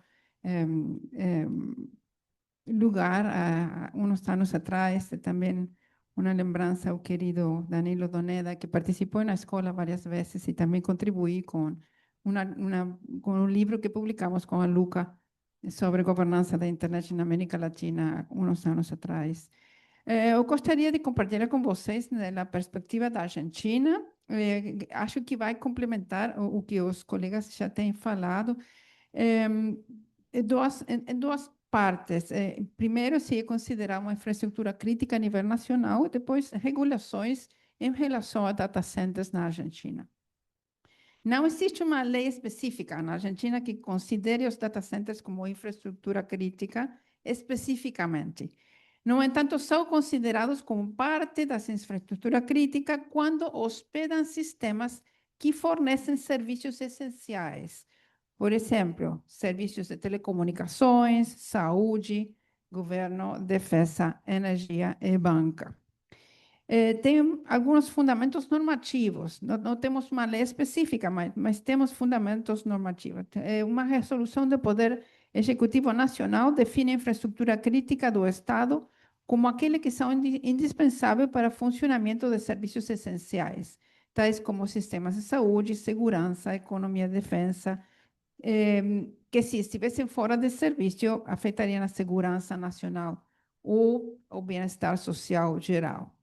lugar há uns anos atrás. Também uma lembrança ao querido Danilo Doneda, que participou na escola várias vezes e também contribuiu com um livro que publicamos com a Luca sobre governança da internet na América Latina uns anos atrás. Eu gostaria de compartilhar com vocês, da perspectiva da Argentina. Acho que vai complementar o que os colegas já têm falado. Em duas partes. Primeiro, se considerar uma infraestrutura crítica a nível nacional, e depois regulações em relação a data centers na Argentina. Não existe uma lei específica na Argentina que considere os data centers como infraestrutura crítica especificamente. No entanto, são considerados como parte da infraestrutura crítica quando hospedam sistemas que fornecem serviços essenciais. Por exemplo, serviços de telecomunicações, saúde, governo, defesa, energia e banca. Tem alguns fundamentos normativos, não temos uma lei específica, mas temos fundamentos normativos. Uma resolução do Poder Executivo Nacional define a infraestrutura crítica do Estado como aqueles que são indispensáveis para o funcionamento de serviços essenciais, tais como sistemas de saúde, segurança, economia, defesa, que se estivessem fora de serviço, afetariam a segurança nacional ou o bem-estar social geral.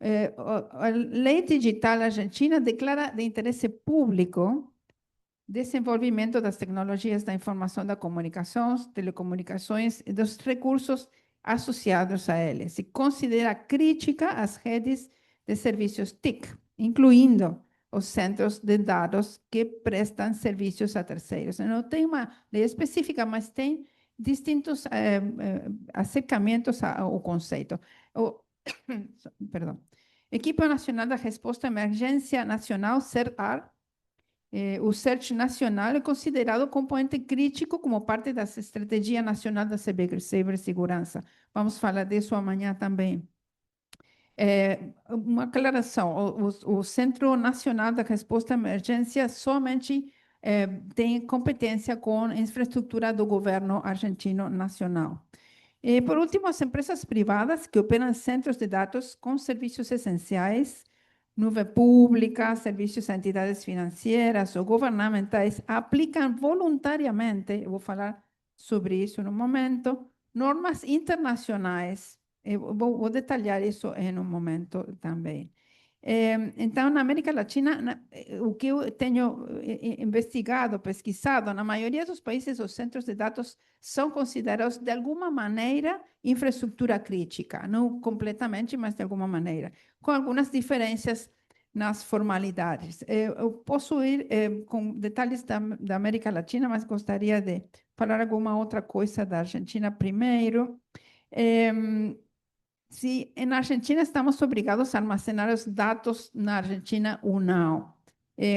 A lei digital argentina declara de interesse público desenvolvimento das tecnologias da informação da comunicação, telecomunicações e dos recursos associados a eles. Se considera crítica as redes de serviços TIC, incluindo os centros de dados que prestam serviços a terceiros. Não tem uma lei específica, mas tem distintos acercamentos ao conceito. Perdão. Equipe Nacional da Resposta à Emergência Nacional, CERAR, o CERT Nacional é considerado componente crítico como parte da Estratégia Nacional da Cibersegurança. Vamos falar disso amanhã também. Uma aclaração, o Centro Nacional da Resposta à Emergência somente tem competência com a infraestrutura do governo argentino nacional. E, por último, as empresas privadas que operam centros de dados com serviços essenciais, nuvem pública, serviços a entidades financeiras ou governamentais, aplicam voluntariamente, eu vou falar sobre isso no momento, normas internacionais. Eu vou detalhar isso em um momento também. Então, na América Latina, o que eu tenho investigado, pesquisado, na maioria dos países, os centros de dados são considerados, de alguma maneira, infraestrutura crítica. Não completamente, mas de alguma maneira. Com algumas diferenças nas formalidades. Eu posso ir com detalhes da América Latina, mas gostaria de falar alguma outra coisa da Argentina primeiro. Se na Argentina estamos obrigados a armazenar os dados na Argentina ou não.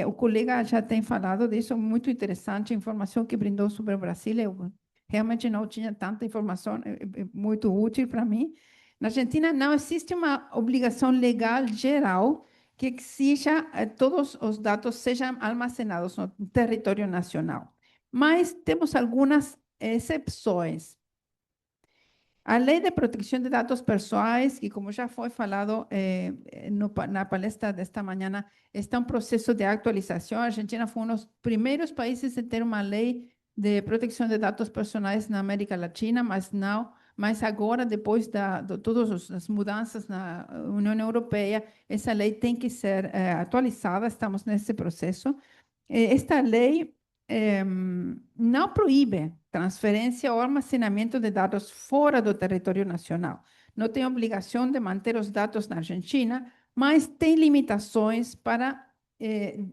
O colega já tem falado disso, muito interessante, a informação que brindou sobre o Brasil. Eu realmente não tinha tanta informação, é muito útil para mim. Na Argentina não existe uma obrigação legal geral que exija que todos os dados sejam armazenados no território nacional. Mas temos algumas exceções. A Lei de Proteção de Dados Pessoais, que como já foi falado na palestra desta manhã, está em processo de atualização. A Argentina foi um dos primeiros países a ter uma lei de proteção de dados pessoais na América Latina, mas agora, depois de todas as mudanças na União Europeia, essa lei tem que ser atualizada, estamos nesse processo. Esta lei não proíbe transferência ou armazenamento de dados fora do território nacional. Não tem obrigação de manter os dados na Argentina, mas tem limitações para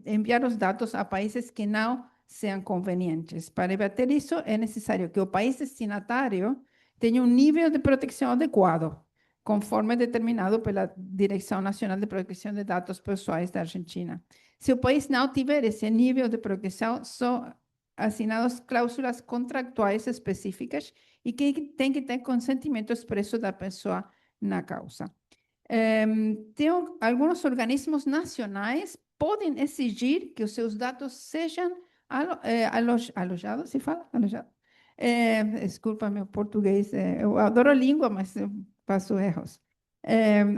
enviar os dados a países que não sejam convenientes. Para evitar isso, é necessário que o país destinatário tenha um nível de proteção adequado, conforme determinado pela Direção Nacional de Proteção de Dados Pessoais da Argentina. Se o país não tiver esse nível de proteção, são assinadas cláusulas contractuais específicas e que tem que ter consentimento expresso da pessoa na causa. Tem alguns organismos nacionais podem exigir que os seus dados sejam alojados, se fala? Alojado? Desculpa meu português, eu adoro a língua, mas eu faço erros.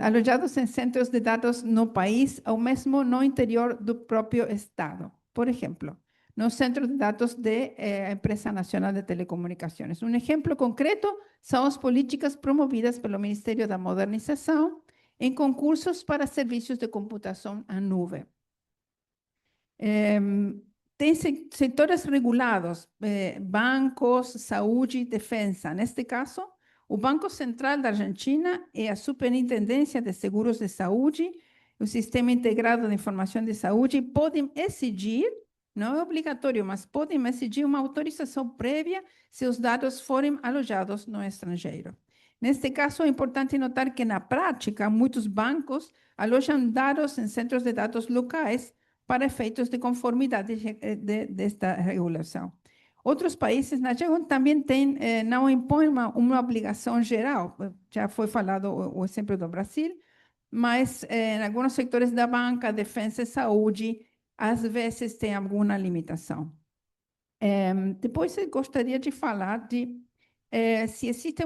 Alojados em centros de dados no país ou mesmo no interior do próprio Estado. Por exemplo, no centro de dados da Empresa Nacional de Telecomunicações. Um exemplo concreto são as políticas promovidas pelo Ministério da Modernização em concursos para serviços de computação à nuvem. Tem setores regulados, bancos, saúde, defesa. Neste caso, o Banco Central da Argentina e a Superintendência de Seguros de Saúde, o Sistema Integrado de Informação de Saúde, podem exigir, não é obrigatório, mas podem exigir uma autorização prévia se os dados forem alojados no estrangeiro. Neste caso, é importante notar que, na prática, muitos bancos alojam dados em centros de dados locais para efeitos de conformidade desta regulação. Outros países na região também não impõem uma obrigação geral. Já foi falado o exemplo do Brasil, mas em alguns setores da banca, defesa e saúde, às vezes tem alguma limitação. Depois eu gostaria de falar de se existe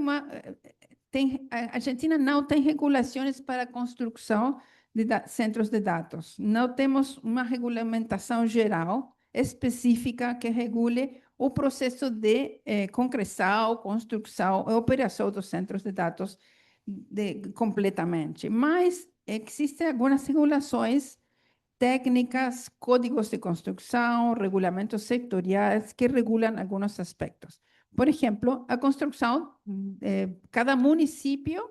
a Argentina não tem regulações para a construção de centros de dados. Não temos uma regulamentação geral específica que regule o processo de concreção, construção e operação dos centros de dados completamente. Mas existem algumas regulações técnicas, códigos de construção, regulamentos sectoriais que regulam alguns aspectos. Por exemplo, a construção, cada município,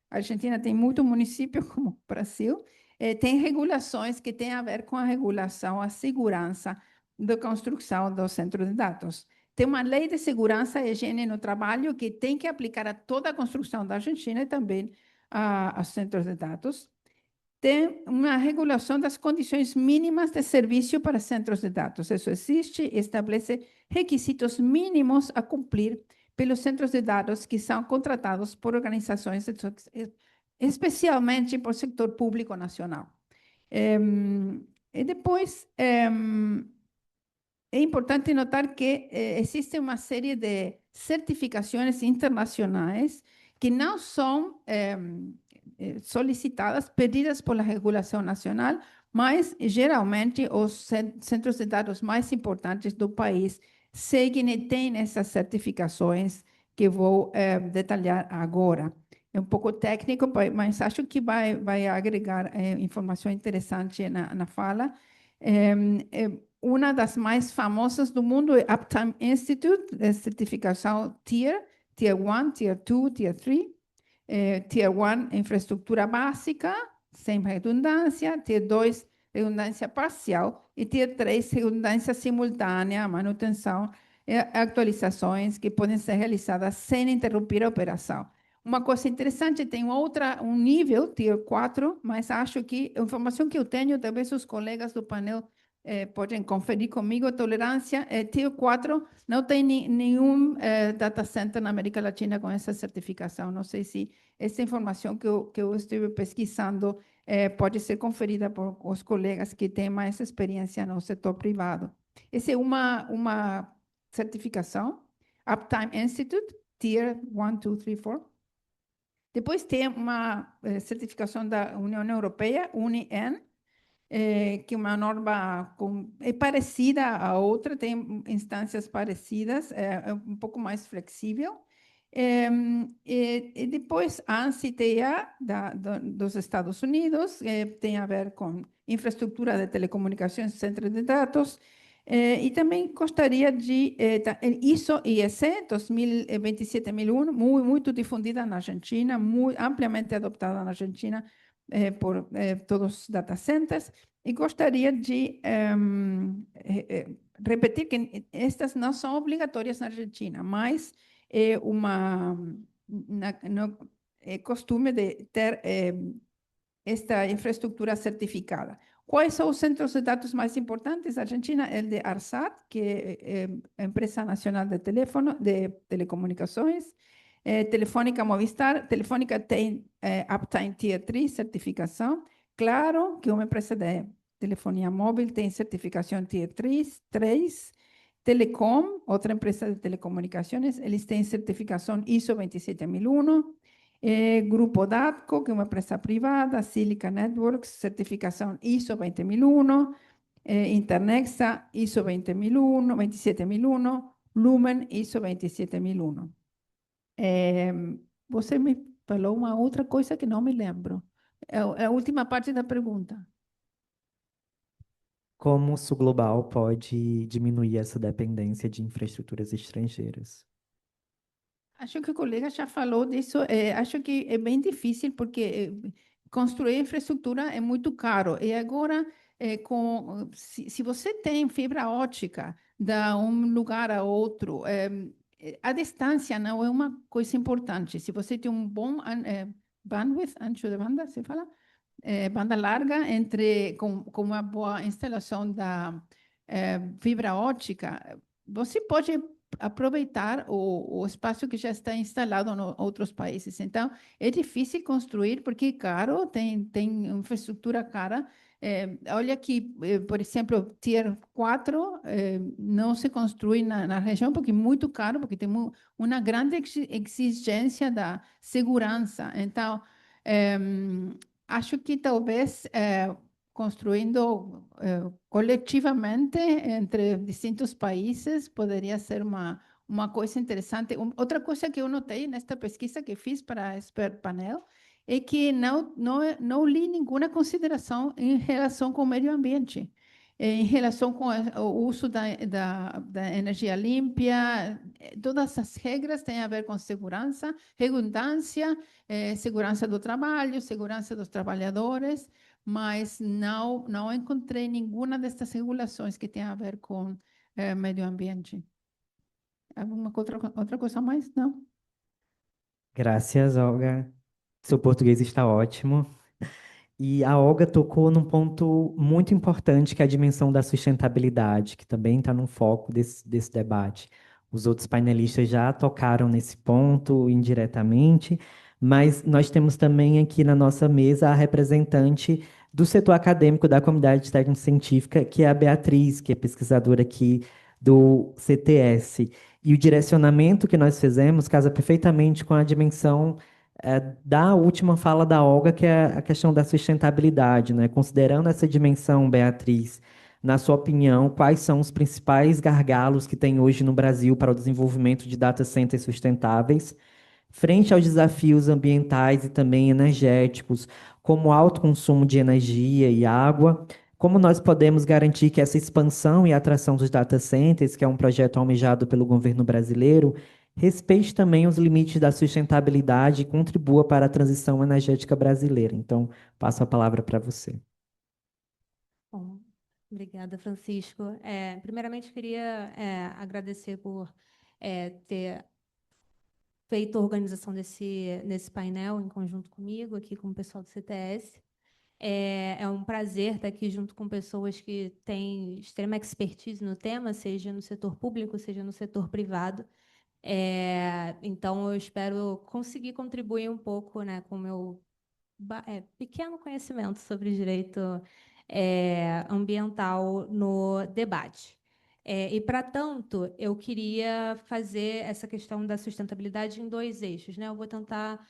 a Argentina tem muito município, como o Brasil, tem regulações que têm a ver com a regulação, a segurança da construção do centro de dados. Tem uma lei de segurança e higiene no trabalho que tem que aplicar a toda a construção da Argentina e também aos centros de dados. Tem uma regulação das condições mínimas de serviço para centros de dados. Isso existe e estabelece requisitos mínimos a cumprir pelos centros de dados que são contratados por organizações, especialmente por setor público nacional. E depois, é importante notar que existe uma série de certificações internacionais que não são solicitadas, pedidas por a regulação nacional, mas geralmente os centros de dados mais importantes do país seguem e têm essas certificações que vou detalhar agora. É um pouco técnico, mas acho que vai agregar informação interessante na fala. Uma das mais famosas do mundo é Uptime Institute, certificação Tier 1, Tier 2, Tier 3. Tier 1, infraestrutura básica, sem redundância. Tier 2, redundância parcial. E Tier 3, redundância simultânea, manutenção e atualizações que podem ser realizadas sem interromper a operação. Uma coisa interessante, tem um nível, Tier 4, mas acho que a informação que eu tenho, talvez os colegas do painel podem conferir comigo, tolerância, Tier 4 não tem nenhum data center na América Latina com essa certificação. Não sei se essa informação que eu estive pesquisando pode ser conferida por os colegas que têm mais experiência no setor privado. Essa é uma certificação, Uptime Institute, Tier 1, 2, 3, 4. Depois tem uma certificação da União Europeia, UNI-N, que é uma norma parecida à outra, tem instâncias parecidas, é um pouco mais flexível. E depois a ANSI-TIA dos Estados Unidos, tem a ver com infraestrutura de telecomunicações, centro de dados, e também gostaria de ISO/IEC 27001, muito difundida na Argentina, muito amplamente adoptada na Argentina por todos os data centers, e gostaria de repetir que estas não são obrigatórias na Argentina, mas é é costume de ter esta infraestrutura certificada. Quais são os centros de dados mais importantes da Argentina? O de ARSAT, que é a Empresa Nacional de Telecomunicações, Telefônica Movistar. Telefônica tem Uptime Tier 3, certificação. Claro, que é uma empresa de telefonia móvel, tem certificação Tier 3. Telecom, outra empresa de telecomunicações, eles têm certificação ISO 27001. Grupo DATCO, que é uma empresa privada, Silica Networks, certificação ISO 20001, Internexa, ISO 27001, Lumen, ISO 27001. Você me falou uma outra coisa que não me lembro. É a última parte da pergunta. Como o Sul Global pode diminuir essa dependência de infraestruturas estrangeiras? Acho que o colega já falou disso. Acho que é bem difícil, porque construir infraestrutura é muito caro. E agora, se você tem fibra ótica de um lugar a outro, a distância não é uma coisa importante. Se você tem um bom bandwidth, ancho de banda, se fala, banda larga, com uma boa instalação da fibra ótica, você pode aproveitar o espaço que já está instalado em outros países. Então, é difícil construir porque é caro, tem infraestrutura cara. Olha que, por exemplo, Tier 4 não se construi na região porque é muito caro, porque tem uma grande exigência da segurança. Então, acho que talvez construindo coletivamente entre distintos países poderia ser uma coisa interessante. Outra coisa que eu notei nesta pesquisa que fiz para a Expert Panel é que não li nenhuma consideração em relação com o meio ambiente, em relação com o uso da energia limpa. Todas as regras têm a ver com segurança, redundância, segurança do trabalho, segurança dos trabalhadores, mas não encontrei nenhuma dessas regulações que tenha a ver com meio ambiente. Alguma outra coisa mais? Não? Graças, Olga. Seu português está ótimo. E a Olga tocou num ponto muito importante, que é a dimensão da sustentabilidade, que também está no foco desse debate. Os outros painelistas já tocaram nesse ponto indiretamente, mas nós temos também aqui na nossa mesa a representante do setor acadêmico da comunidade técnico-científica, que é a Beatriz, que é pesquisadora aqui do CTS. E o direcionamento que nós fizemos casa perfeitamente com a dimensão da última fala da Olga, que é a questão da sustentabilidade, né? Considerando essa dimensão, Beatriz, na sua opinião, quais são os principais gargalos que tem hoje no Brasil para o desenvolvimento de data centers sustentáveis, frente aos desafios ambientais e também energéticos, como alto consumo de energia e água? Como nós podemos garantir que essa expansão e atração dos data centers, que é um projeto almejado pelo governo brasileiro, respeite também os limites da sustentabilidade e contribua para a transição energética brasileira? Então, passo a palavra para você. Bom, obrigada, Francisco. Primeiramente, queria agradecer por ter feito a organização nesse painel em conjunto comigo, aqui com o pessoal do CTS. É um prazer estar aqui junto com pessoas que têm extrema expertise no tema, seja no setor público, seja no setor privado. Então, eu espero conseguir contribuir um pouco, né, com o meu pequeno conhecimento sobre direito ambiental no debate. E, para tanto, eu queria fazer essa questão da sustentabilidade em dois eixos, né? Eu vou tentar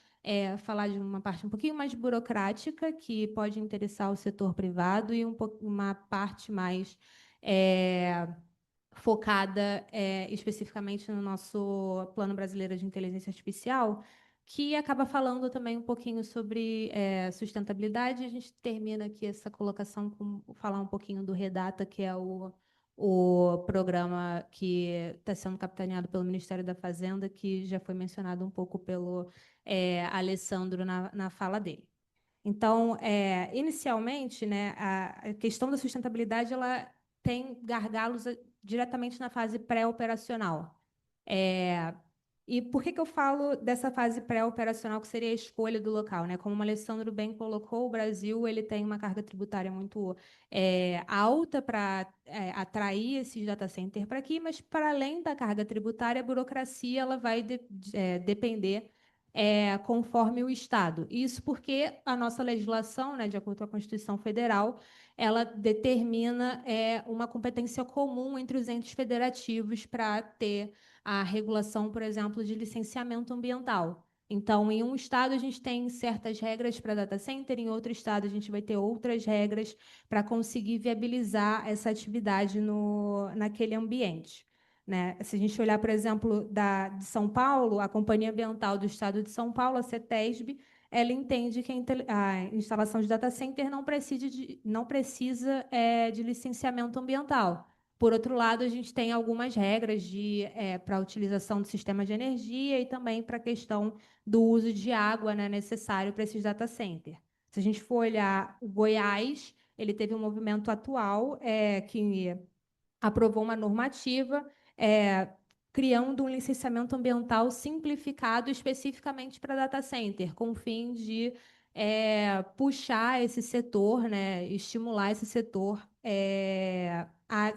falar de uma parte um pouquinho mais burocrática, que pode interessar o setor privado, e uma parte mais focada especificamente no nosso Plano Brasileiro de Inteligência Artificial, que acaba falando também um pouquinho sobre sustentabilidade. A gente termina aqui essa colocação com falar um pouquinho do Redata, que é o programa que está sendo capitaneado pelo Ministério da Fazenda, que já foi mencionado um pouco pelo Alessandro na fala dele. Então, inicialmente, né, a questão da sustentabilidade ela tem gargalos diretamente na fase pré-operacional. E por que eu falo dessa fase pré-operacional, que seria a escolha do local, né? Como o Alessandro bem colocou, o Brasil ele tem uma carga tributária muito alta para atrair esses data centers para aqui, mas, para além da carga tributária, a burocracia ela vai depender conforme o Estado. Isso porque a nossa legislação, né, de acordo com a Constituição Federal, ela determina uma competência comum entre os entes federativos para ter a regulação, por exemplo, de licenciamento ambiental. Então, em um estado, a gente tem certas regras para data center, em outro estado, a gente vai ter outras regras para conseguir viabilizar essa atividade naquele ambiente, né? Se a gente olhar, por exemplo, de São Paulo, a Companhia Ambiental do Estado de São Paulo, a CETESB, ela entende que a instalação de data center não precisa de licenciamento ambiental. Por outro lado, a gente tem algumas regras para a utilização do sistema de energia e também para a questão do uso de água, né, necessário para esses data centers. Se a gente for olhar o Goiás, ele teve um movimento atual que aprovou uma normativa criando um licenciamento ambiental simplificado especificamente para data center, com o fim de puxar esse setor, né, estimular esse setor a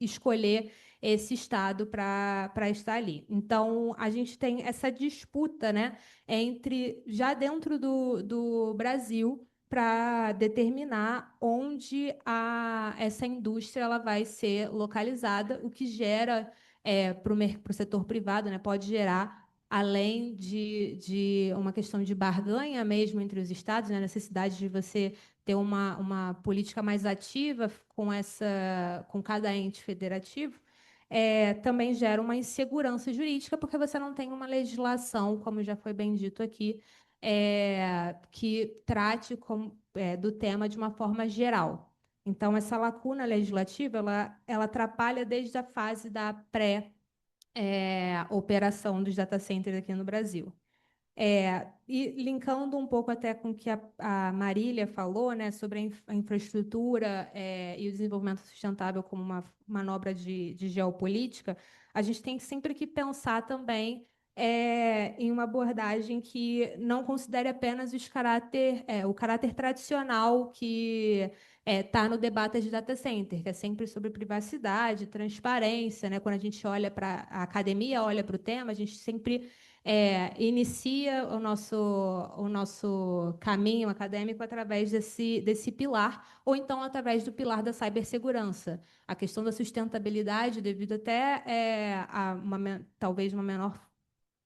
escolher esse estado para estar ali. Então, a gente tem essa disputa, né, já dentro do Brasil, para determinar onde essa indústria ela vai ser localizada, o que gera para o setor privado, né, pode gerar, além de uma questão de barganha mesmo entre os estados, né, a necessidade de você ter uma política mais ativa com cada ente federativo, também gera uma insegurança jurídica, porque você não tem uma legislação, como já foi bem dito aqui, que trate do tema de uma forma geral. Então, essa lacuna legislativa, ela atrapalha desde a fase da operação dos data centers aqui no Brasil. E linkando um pouco até com o que a Marília falou, né, sobre a infraestrutura e o desenvolvimento sustentável como uma manobra de geopolítica, a gente tem sempre que pensar também em uma abordagem que não considere apenas o caráter tradicional que está no debate de data center, que é sempre sobre privacidade, transparência, né? Quando a gente olha para a academia, olha para o tema, a gente sempre inicia o nosso caminho acadêmico através desse pilar, ou então através do pilar da cibersegurança. A questão da sustentabilidade, devido até talvez uma menor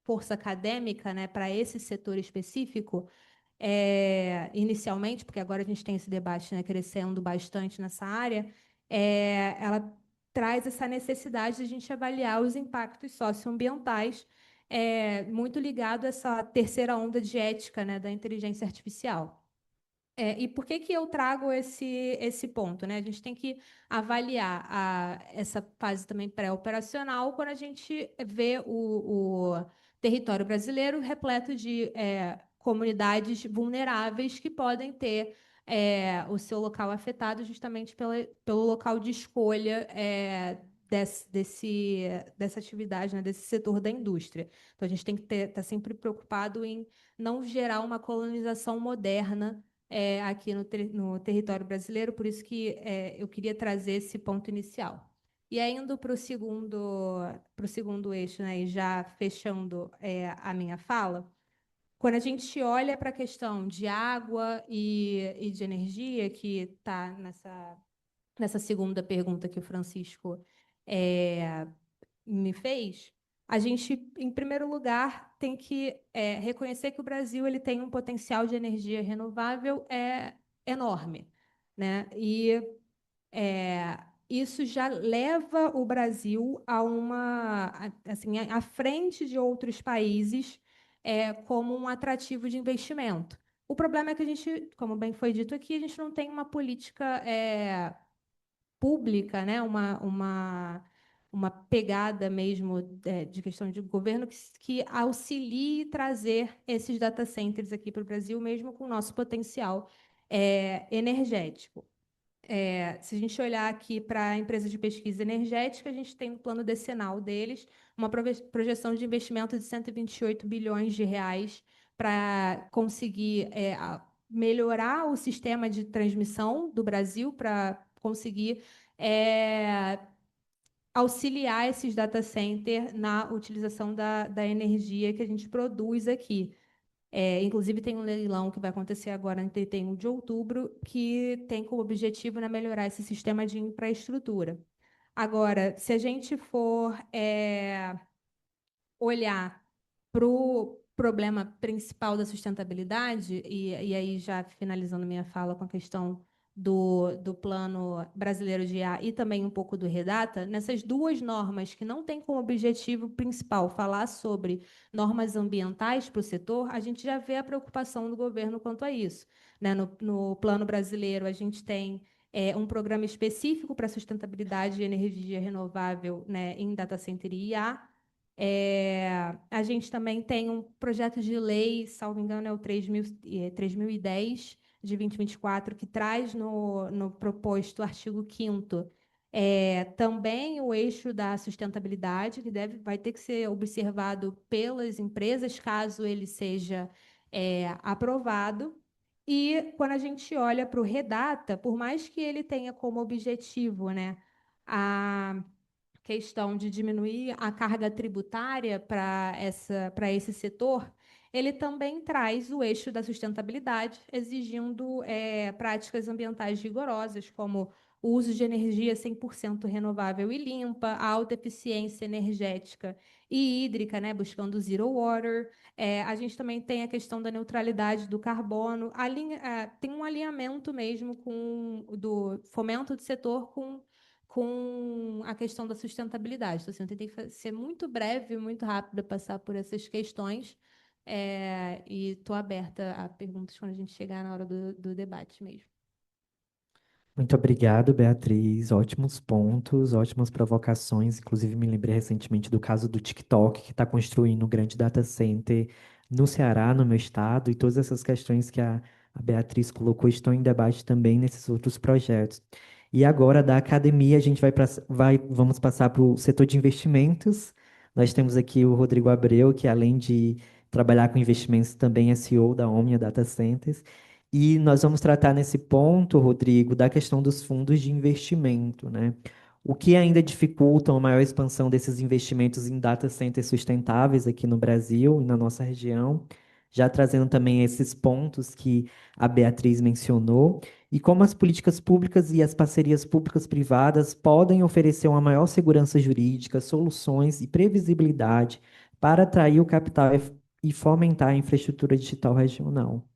força acadêmica, né, para esse setor específico, inicialmente, porque agora a gente tem esse debate, né, crescendo bastante nessa área, ela traz essa necessidade de a gente avaliar os impactos socioambientais, muito ligado a essa terceira onda de ética, né, da inteligência artificial. E por que eu trago esse ponto, né? A gente tem que avaliar essa fase também pré-operacional quando a gente vê o território brasileiro repleto de comunidades vulneráveis que podem ter o seu local afetado justamente pelo local de escolha dessa atividade, né, desse setor da indústria. Então, a gente tem que estar sempre preocupado em não gerar uma colonização moderna aqui no território brasileiro, por isso que eu queria trazer esse ponto inicial. E aí, indo para o segundo eixo, né, e já fechando a minha fala, quando a gente olha para a questão de água e de energia, que está nessa segunda pergunta que o Francisco me fez, a gente, em primeiro lugar, tem que reconhecer que o Brasil ele tem um potencial de energia renovável enorme, né? E isso já leva o Brasil assim, à frente de outros países como um atrativo de investimento. O problema é que a gente, como bem foi dito aqui, a gente não tem uma política pública, né? Uma pegada mesmo de questão de governo que auxilie trazer esses data centers aqui para o Brasil, mesmo com o nosso potencial energético. Se a gente olhar aqui para a empresa de pesquisa energética, a gente tem no plano decenal deles uma projeção de investimento de 128 bilhões de reais para conseguir melhorar o sistema de transmissão do Brasil, para conseguir auxiliar esses data centers na utilização da energia que a gente produz aqui. Inclusive, tem um leilão que vai acontecer agora em 31 de outubro, que tem como objetivo, né, melhorar esse sistema de infraestrutura. Agora, se a gente for olhar para o problema principal da sustentabilidade, e aí já finalizando minha fala com a questão do Plano Brasileiro de IA e também um pouco do Redata, nessas duas normas que não têm como objetivo principal falar sobre normas ambientais para o setor, a gente já vê a preocupação do governo quanto a isso, né? No Plano Brasileiro, a gente tem um programa específico para sustentabilidade e energia renovável, né, em data center e IA. A gente também tem um projeto de lei, salvo engano, é o 3010, de 2024, que traz no proposto artigo 5º Também o eixo da sustentabilidade, que vai ter que ser observado pelas empresas, caso ele seja aprovado. E quando a gente olha para o Redata, por mais que ele tenha como objetivo, né, a questão de diminuir a carga tributária para esse setor, ele também traz o eixo da sustentabilidade, exigindo práticas ambientais rigorosas, como o uso de energia 100% renovável e limpa, a alta eficiência energética e hídrica, né, buscando zero water. A gente também tem a questão da neutralidade do carbono, tem um alinhamento mesmo do fomento do setor com a questão da sustentabilidade. Então, assim, eu tentei ser muito breve, muito rápida, passar por essas questões, e estou aberta a perguntas quando a gente chegar na hora do debate mesmo. Muito obrigado, Beatriz. Ótimos pontos, ótimas provocações. Inclusive, me lembrei recentemente do caso do TikTok, que está construindo um grande data center no Ceará, no meu estado, e todas essas questões que a Beatriz colocou estão em debate também nesses outros projetos. E agora, da academia, a gente vamos passar para o setor de investimentos. Nós temos aqui o Rodrigo Abreu, que além de trabalhar com investimentos, também é CEO da Omnia Data Centers. E nós vamos tratar nesse ponto, Rodrigo, da questão dos fundos de investimento, né? O que ainda dificulta a maior expansão desses investimentos em data centers sustentáveis aqui no Brasil e na nossa região, já trazendo também esses pontos que a Beatriz mencionou, e como as políticas públicas e as parcerias públicas-privadas podem oferecer uma maior segurança jurídica, soluções e previsibilidade para atrair o capital e fomentar a infraestrutura digital regional.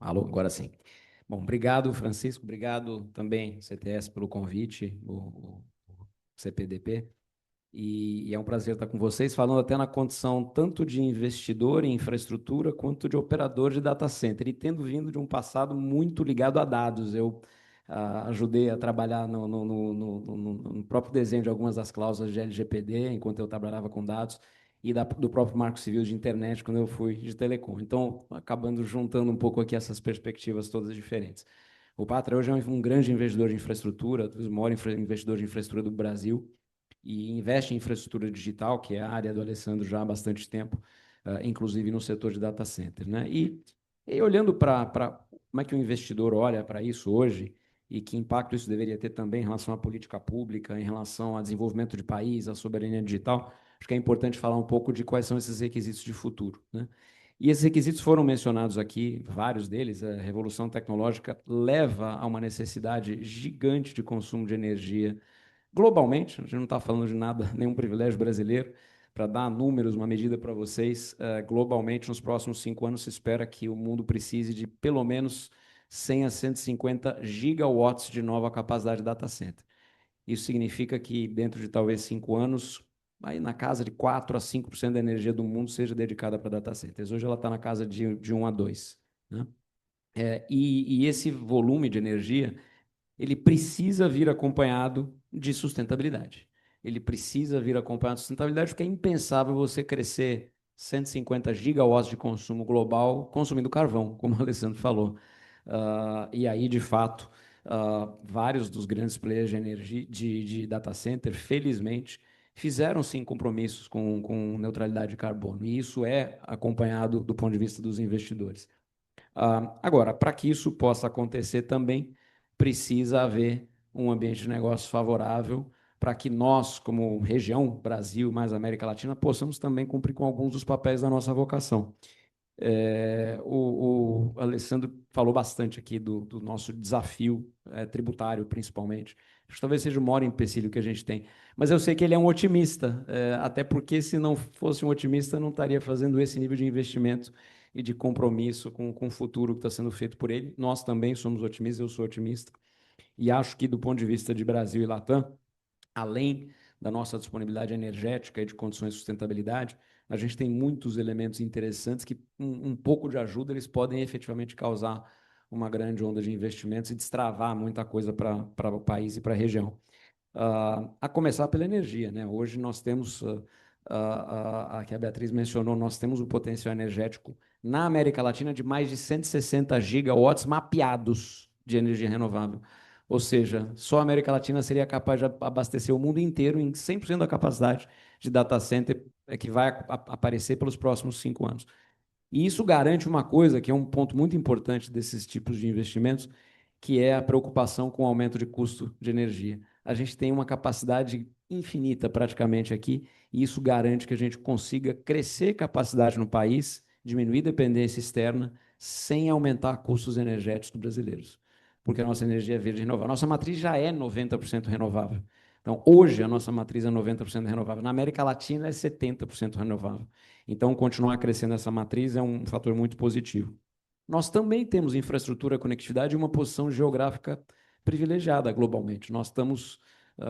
Alô, agora sim. Bom, obrigado, Francisco, obrigado também, CTS, pelo convite, o CPDP, e é um prazer estar com vocês, falando até na condição tanto de investidor em infraestrutura, quanto de operador de data center, e tendo vindo de um passado muito ligado a dados. Eu ajudei a trabalhar no próprio desenho de algumas das cláusulas de LGPD, enquanto eu trabalhava com dados, e do próprio Marco Civil de Internet, quando eu fui de telecom. Então, acabando juntando um pouco aqui essas perspectivas todas diferentes. O Pátria hoje é um grande investidor de infraestrutura, o maior investidor de infraestrutura do Brasil, e investe em infraestrutura digital, que é a área do Alessandro já há bastante tempo, inclusive no setor de data center, né? E olhando para como é que o investidor olha para isso hoje, e que impacto isso deveria ter também em relação à política pública, em relação ao desenvolvimento de país, à soberania digital, acho que é importante falar um pouco de quais são esses requisitos de futuro, né? E esses requisitos foram mencionados aqui, vários deles. A revolução tecnológica leva a uma necessidade gigante de consumo de energia globalmente. A gente não está falando de nada, nenhum privilégio brasileiro. Para dar números, uma medida para vocês, globalmente, nos próximos 5 anos, se espera que o mundo precise de pelo menos 100 a 150 gigawatts de nova capacidade de data center. Isso significa que, dentro de talvez 5 anos, aí na casa de 4 a 5% da energia do mundo seja dedicada para data centers. Hoje ela está na casa de 1 a 2, né? E esse volume de energia, ele precisa vir acompanhado de sustentabilidade. Ele precisa vir acompanhado de sustentabilidade, porque é impensável você crescer 150 gigawatts de consumo global consumindo carvão, como o Alessandro falou. E aí, de fato, vários dos grandes players de energia, de data center, felizmente, fizeram sim compromissos com neutralidade de carbono, e isso é acompanhado do ponto de vista dos investidores. Agora, para que isso possa acontecer também, precisa haver um ambiente de negócio favorável para que nós, como região, Brasil mais América Latina, possamos também cumprir com alguns dos papéis da nossa vocação. O Alessandro falou bastante aqui do nosso desafio tributário, principalmente. Acho que talvez seja o maior empecilho que a gente tem. Mas eu sei que ele é um otimista, até porque, se não fosse um otimista, não estaria fazendo esse nível de investimento e de compromisso com o futuro que está sendo feito por ele. Nós também somos otimistas, eu sou otimista, e acho que, do ponto de vista de Brasil e Latam, além da nossa disponibilidade energética e de condições de sustentabilidade, a gente tem muitos elementos interessantes que, um pouco de ajuda, eles podem efetivamente causar uma grande onda de investimentos e destravar muita coisa para o país e para a região. A começar pela energia, né? Hoje nós temos que a Beatriz mencionou, nós temos um potencial energético na América Latina de mais de 160 gigawatts mapeados de energia renovável. Ou seja, só a América Latina seria capaz de abastecer o mundo inteiro em 100% da capacidade de data center que vai aparecer pelos próximos 5 anos. E isso garante uma coisa que é um ponto muito importante desses tipos de investimentos, que é a preocupação com o aumento de custo de energia. A gente tem uma capacidade infinita praticamente aqui, e isso garante que a gente consiga crescer capacidade no país, diminuir dependência externa, sem aumentar custos energéticos brasileiros. Porque a nossa energia é verde e renovável. A nossa matriz já é 90% renovável. Então, hoje, a nossa matriz é 90% renovável. Na América Latina, é 70% renovável. Então, continuar crescendo essa matriz é um fator muito positivo. Nós também temos infraestrutura, conectividade e uma posição geográfica privilegiada globalmente. Nós estamos,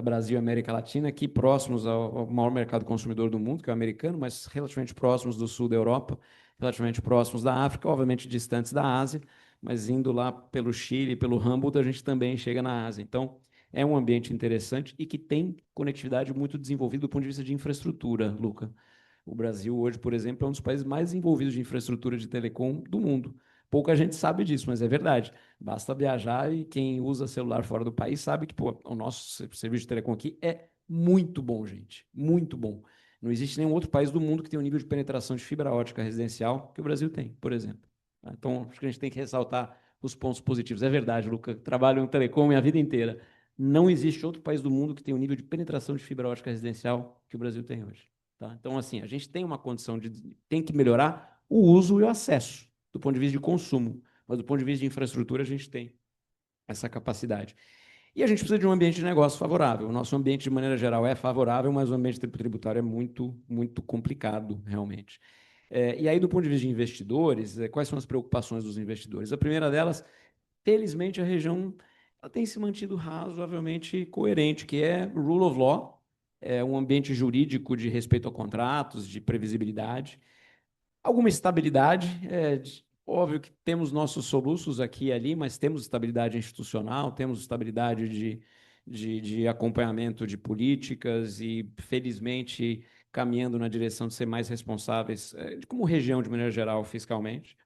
Brasil e América Latina, aqui próximos ao maior mercado consumidor do mundo, que é o americano, mas relativamente próximos do sul da Europa, relativamente próximos da África, obviamente distantes da Ásia, mas indo lá pelo Chile, pelo Humboldt, a gente também chega na Ásia. Então, é um ambiente interessante e que tem conectividade muito desenvolvida do ponto de vista de infraestrutura, Luca. O Brasil hoje, por exemplo, é um dos países mais envolvidos de infraestrutura de telecom do mundo. Pouca gente sabe disso, mas é verdade. Basta viajar e quem usa celular fora do país sabe que o nosso serviço de telecom aqui é muito bom, gente. Muito bom. Não existe nenhum outro país do mundo que tenha um nível de penetração de fibra ótica residencial que o Brasil tem, por exemplo. Então, acho que a gente tem que ressaltar os pontos positivos. É verdade, Luca, trabalho em telecom a vida inteira. Não existe outro país do mundo que tenha um nível de penetração de fibra ótica residencial que o Brasil tem hoje. Tá? Então, assim, a gente tem uma condição tem que melhorar o uso e o acesso, do ponto de vista de consumo, mas do ponto de vista de infraestrutura, a gente tem essa capacidade. E a gente precisa de um ambiente de negócio favorável. O nosso ambiente, de maneira geral, é favorável, mas o ambiente tributário é muito, muito complicado, realmente. E aí, do ponto de vista de investidores, quais são as preocupações dos investidores? A primeira delas, felizmente, a região ela tem se mantido razoavelmente coerente, que é rule of law, é um ambiente jurídico de respeito a contratos, de previsibilidade, alguma estabilidade, óbvio que temos nossos soluços aqui e ali, mas temos estabilidade institucional, temos estabilidade de acompanhamento de políticas e, felizmente, caminhando na direção de ser mais responsáveis, como região, de maneira geral, fiscalmente.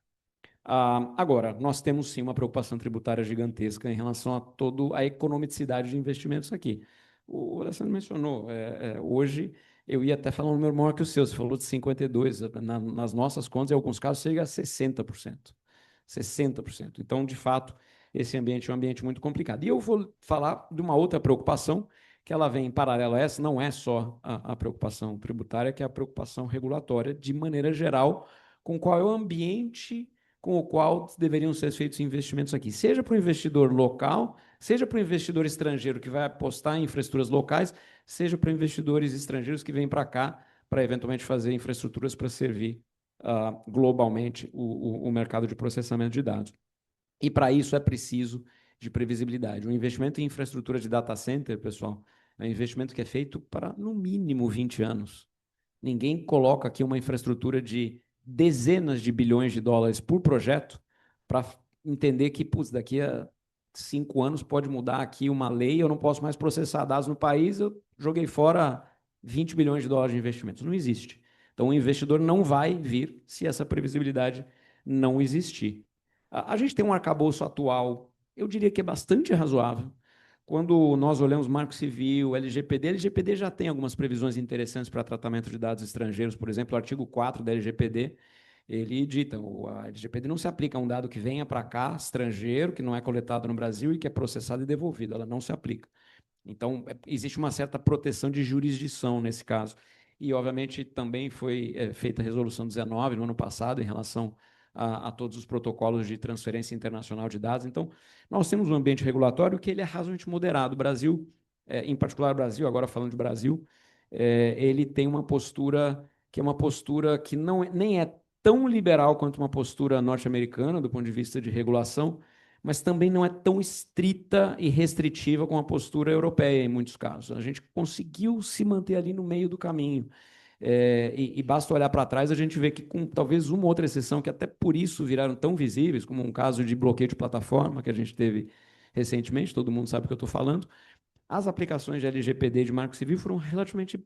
Agora, nós temos sim uma preocupação tributária gigantesca em relação a toda a economicidade de investimentos aqui. O Alessandro mencionou, hoje eu ia até falar um número maior que o seu, você falou de 52%, nas nossas contas, em alguns casos, chega a 60%. 60%. Então, de fato, esse ambiente é um ambiente muito complicado. E eu vou falar de uma outra preocupação, que ela vem em paralelo a essa, não é só a preocupação tributária, que é a preocupação regulatória, de maneira geral, com qual é o ambiente com o qual deveriam ser feitos investimentos aqui, seja para o investidor local, seja para o investidor estrangeiro que vai apostar em infraestruturas locais, seja para investidores estrangeiros que vêm para cá para eventualmente fazer infraestruturas para servir globalmente o mercado de processamento de dados. E para isso é preciso de previsibilidade. O investimento em infraestrutura de data center, pessoal, é um investimento que é feito para, no mínimo, 20 anos. Ninguém coloca aqui uma infraestrutura de dezenas de bilhões de dólares por projeto para entender que, daqui a 5 anos pode mudar aqui uma lei, eu não posso mais processar dados no país, eu joguei fora 20 bilhões de dólares de investimentos. Não existe. Então, o investidor não vai vir se essa previsibilidade não existir. A gente tem um arcabouço atual, eu diria que é bastante razoável. Quando nós olhamos Marco Civil, LGPD já tem algumas previsões interessantes para tratamento de dados estrangeiros, por exemplo, o artigo 4 da LGPD, ele dita, a LGPD não se aplica a um dado que venha para cá, estrangeiro, que não é coletado no Brasil e que é processado e devolvido, ela não se aplica. Então, existe uma certa proteção de jurisdição nesse caso. E, obviamente, também foi feita a Resolução 19 no ano passado em relação a todos os protocolos de transferência internacional de dados. Então, nós temos um ambiente regulatório que ele é razoavelmente moderado. O Brasil, em particular o Brasil, agora falando de Brasil, ele tem uma postura que é uma postura que nem é tão liberal quanto uma postura norte-americana, do ponto de vista de regulação, mas também não é tão estrita e restritiva como a postura europeia, em muitos casos. A gente conseguiu se manter ali no meio do caminho. E basta olhar para trás, a gente vê que, com talvez uma outra exceção, que até por isso viraram tão visíveis, como um caso de bloqueio de plataforma que a gente teve recentemente, todo mundo sabe o que eu estou falando, as aplicações de LGPD de Marco Civil foram relativamente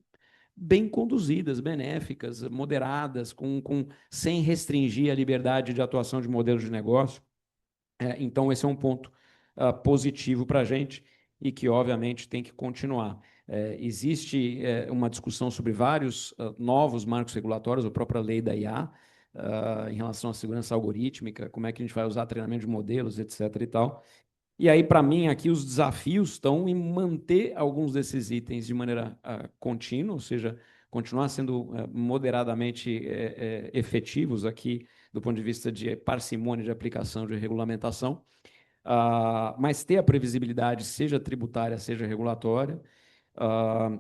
bem conduzidas, benéficas, moderadas, sem restringir a liberdade de atuação de modelos de negócio. Então, esse é um ponto positivo para a gente e que, obviamente, tem que continuar. Existe uma discussão sobre vários novos marcos regulatórios, a própria lei da IA, em relação à segurança algorítmica, como é que a gente vai usar treinamento de modelos, etc. e tal. E aí, para mim, aqui os desafios estão em manter alguns desses itens de maneira contínua, ou seja, continuar sendo moderadamente efetivos aqui do ponto de vista de parcimônia de aplicação de regulamentação, mas ter a previsibilidade, seja tributária, seja regulatória,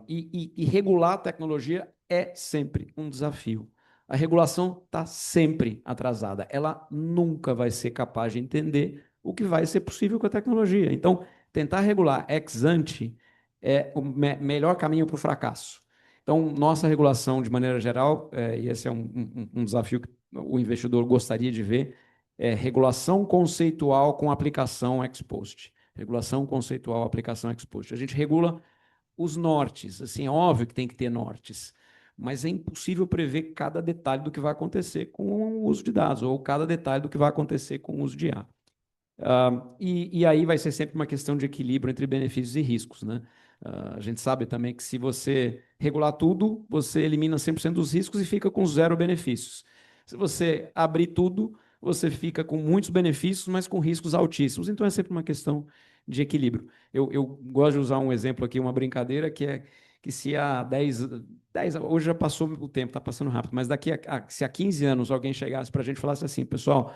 e regular a tecnologia é sempre um desafio. A regulação está sempre atrasada, ela nunca vai ser capaz de entender o que vai ser possível com a tecnologia. Então, tentar regular ex ante é o melhor caminho para o fracasso. Então, nossa regulação, de maneira geral, e esse é um desafio que o investidor gostaria de ver, é regulação conceitual com aplicação ex post. Regulação conceitual, aplicação ex post. A gente regula os nortes, assim, é óbvio que tem que ter nortes, mas é impossível prever cada detalhe do que vai acontecer com o uso de dados, ou cada detalhe do que vai acontecer com o uso de IA. E aí vai ser sempre uma questão de equilíbrio entre benefícios e riscos, né? A gente sabe também que se você regular tudo, você elimina 100% dos riscos e fica com 0 benefícios. Se você abrir tudo, você fica com muitos benefícios, mas com riscos altíssimos. Então é sempre uma questão de equilíbrio. Eu gosto de usar um exemplo aqui, uma brincadeira, que é que se há 10 hoje já passou o tempo, está passando rápido, mas se há 15 anos alguém chegasse para a gente e falasse assim, pessoal,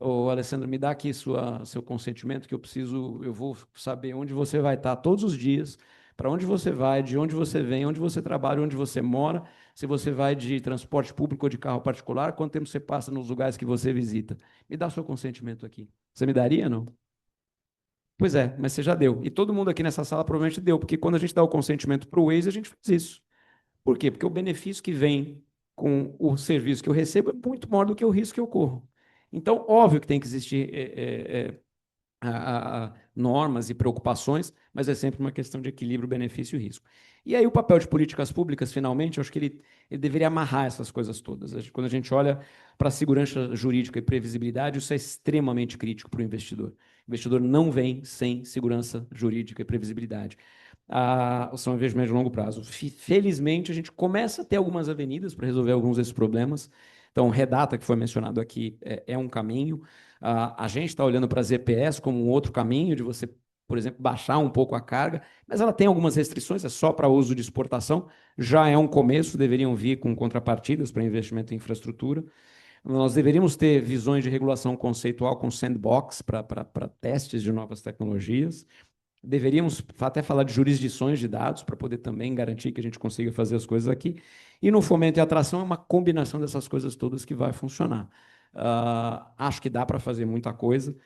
ô, Alessandro, me dá aqui seu consentimento, que eu vou saber onde você vai estar todos os dias, para onde você vai, de onde você vem, onde você trabalha, onde você mora, se você vai de transporte público ou de carro particular, quanto tempo você passa nos lugares que você visita. Me dá seu consentimento aqui. Você me daria, não? Pois é, mas você já deu. E todo mundo aqui nessa sala provavelmente deu, porque quando a gente dá o consentimento para o Waze, a gente faz isso. Por quê? Porque o benefício que vem com o serviço que eu recebo é muito maior do que o risco que eu corro. Então, óbvio que tem que existir normas e preocupações, mas é sempre uma questão de equilíbrio, benefício e risco. E aí o papel de políticas públicas, finalmente, eu acho que ele deveria amarrar essas coisas todas. Quando a gente olha para a segurança jurídica e previsibilidade, isso é extremamente crítico para o investidor. O investidor não vem sem segurança jurídica e previsibilidade. São investimentos de longo prazo. Felizmente, a gente começa a ter algumas avenidas para resolver alguns desses problemas. Então, Redata, que foi mencionado aqui, é um caminho. A gente está olhando para as EPS como um outro caminho de você, por exemplo, baixar um pouco a carga, mas ela tem algumas restrições, é só para uso de exportação, já é um começo, deveriam vir com contrapartidas para investimento em infraestrutura. Nós deveríamos ter visões de regulação conceitual com sandbox para testes de novas tecnologias. Deveríamos até falar de jurisdições de dados para poder também garantir que a gente consiga fazer as coisas aqui. E no fomento e atração é uma combinação dessas coisas todas que vai funcionar. Acho que dá para fazer muita coisa.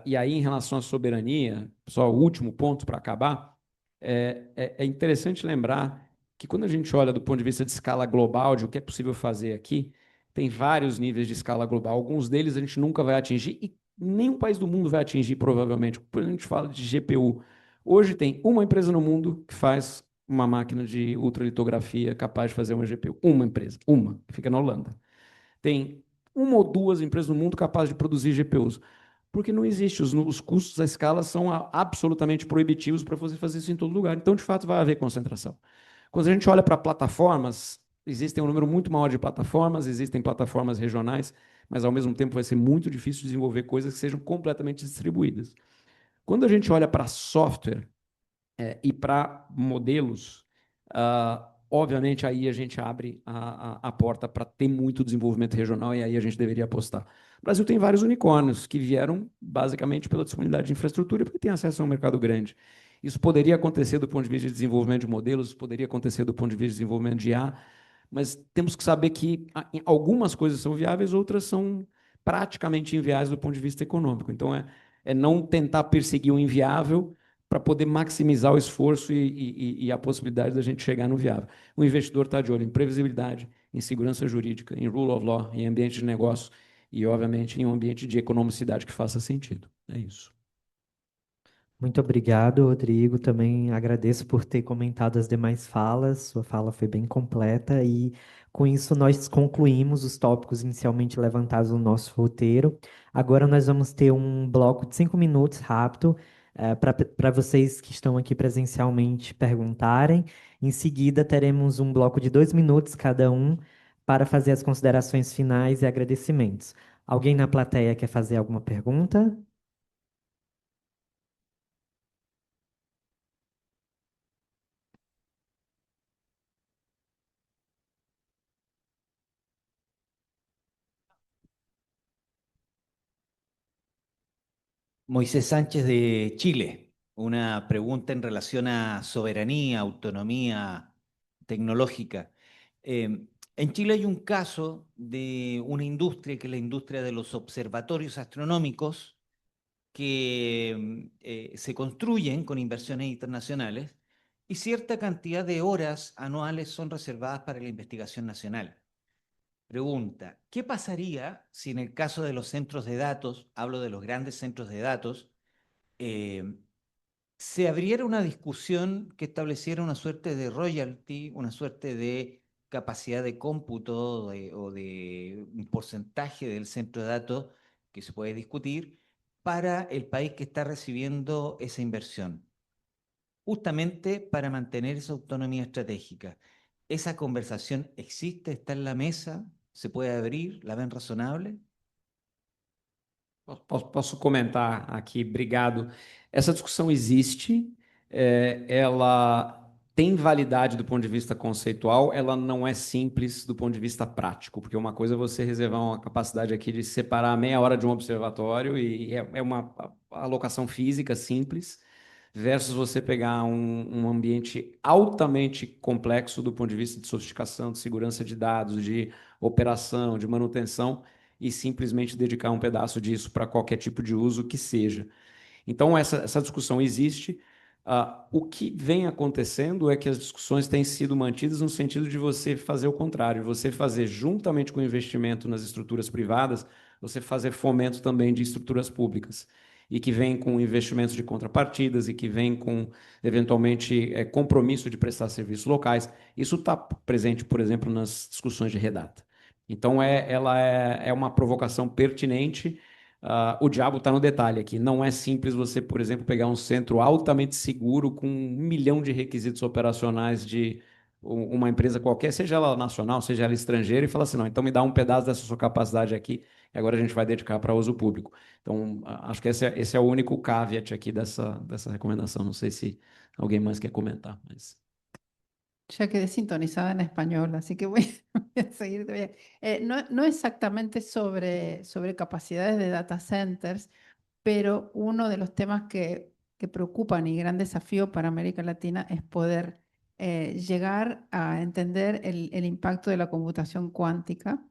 E aí, em relação à soberania, só o último ponto para acabar, é interessante lembrar que quando a gente olha do ponto de vista de escala global, de o que é possível fazer aqui, tem vários níveis de escala global. Alguns deles a gente nunca vai atingir e nenhum país do mundo vai atingir, provavelmente. Quando a gente fala de GPU, hoje tem uma empresa no mundo que faz uma máquina de ultralitografia capaz de fazer uma GPU. Uma empresa, que fica na Holanda. Tem uma ou duas empresas no mundo capazes de produzir GPUs. Porque não existe, os custos à escala são absolutamente proibitivos para você fazer isso em todo lugar. Então, de fato, vai haver concentração. Quando a gente olha para plataformas, existem um número muito maior de plataformas, existem plataformas regionais, mas ao mesmo tempo vai ser muito difícil desenvolver coisas que sejam completamente distribuídas. Quando a gente olha para software e para modelos, obviamente aí a gente abre a porta para ter muito desenvolvimento regional e aí a gente deveria apostar. O Brasil tem vários unicórnios que vieram basicamente pela disponibilidade de infraestrutura e porque tem acesso a um mercado grande. Isso poderia acontecer do ponto de vista de desenvolvimento de modelos, poderia acontecer do ponto de vista de desenvolvimento de IA, mas temos que saber que algumas coisas são viáveis, outras são praticamente inviáveis do ponto de vista econômico. Então, é não tentar perseguir o inviável para poder maximizar o esforço e a possibilidade da gente chegar no viável. O investidor está de olho em previsibilidade, em segurança jurídica, em rule of law, em ambiente de negócio e, obviamente, em um ambiente de economicidade que faça sentido. É isso. Muito obrigado, Rodrigo. Também agradeço por ter comentado as demais falas. Sua fala foi bem completa e com isso nós concluímos os tópicos inicialmente levantados no nosso roteiro. Agora nós vamos ter um bloco de 5 minutos rápido para vocês que estão aqui presencialmente perguntarem. Em seguida teremos um bloco de 2 minutos cada um para fazer as considerações finais e agradecimentos. Alguém na plateia quer fazer alguma pergunta? Moisés Sánchez de Chile, una pregunta en relación a soberanía, autonomía tecnológica. En Chile hay un caso de una industria que es la industria de los observatorios astronómicos que se construyen con inversiones internacionales y cierta cantidad de horas anuales son reservadas para la investigación nacional. Pregunta, ¿qué pasaría si en el caso de los centros de datos, hablo de los grandes centros de datos, se abriera una discusión que estableciera una suerte de royalty, una suerte de capacidad de cómputo o de un porcentaje del centro de datos que se puede discutir para el país que está recibiendo esa inversión, justamente para mantener esa autonomía estratégica? ¿Esa conversación existe, está en la mesa, se puede abrir, la ven razonable? Posso comentar aqui, obrigado. Essa discussão existe, ela tem validade do ponto de vista conceitual, ela não é simples do ponto de vista prático, porque uma coisa é você reservar uma capacidade aqui de separar meia hora de um observatório e é uma alocação física simples, versus você pegar um ambiente altamente complexo do ponto de vista de sofisticação, de segurança de dados, de operação, de manutenção, e simplesmente dedicar um pedaço disso para qualquer tipo de uso que seja. Então, essa discussão existe. O que vem acontecendo é que as discussões têm sido mantidas no sentido de você fazer o contrário, você fazer, juntamente com o investimento nas estruturas privadas, você fazer fomento também de estruturas públicas, e que vem com investimentos de contrapartidas, e que vem com, eventualmente, compromisso de prestar serviços locais. Isso está presente, por exemplo, nas discussões de Redata. Então, ela é uma provocação pertinente. O diabo está no detalhe aqui. Não é simples você, por exemplo, pegar um centro altamente seguro com 1 milhão de requisitos operacionais de uma empresa qualquer, seja ela nacional, seja ela estrangeira, e falar assim, não, então me dá um pedaço dessa sua capacidade aqui, e agora a gente vai dedicar para uso público. Então, acho que esse é o único caveat aqui dessa recomendação. Não sei se alguém mais quer comentar, mas... Ya quedé sintonizada en español, así que voy, voy a seguir todavía. No exactamente sobre capacidades de data centers, pero uno de los temas que preocupan y gran desafío para América Latina es poder llegar a entender el impacto de la computación cuántica.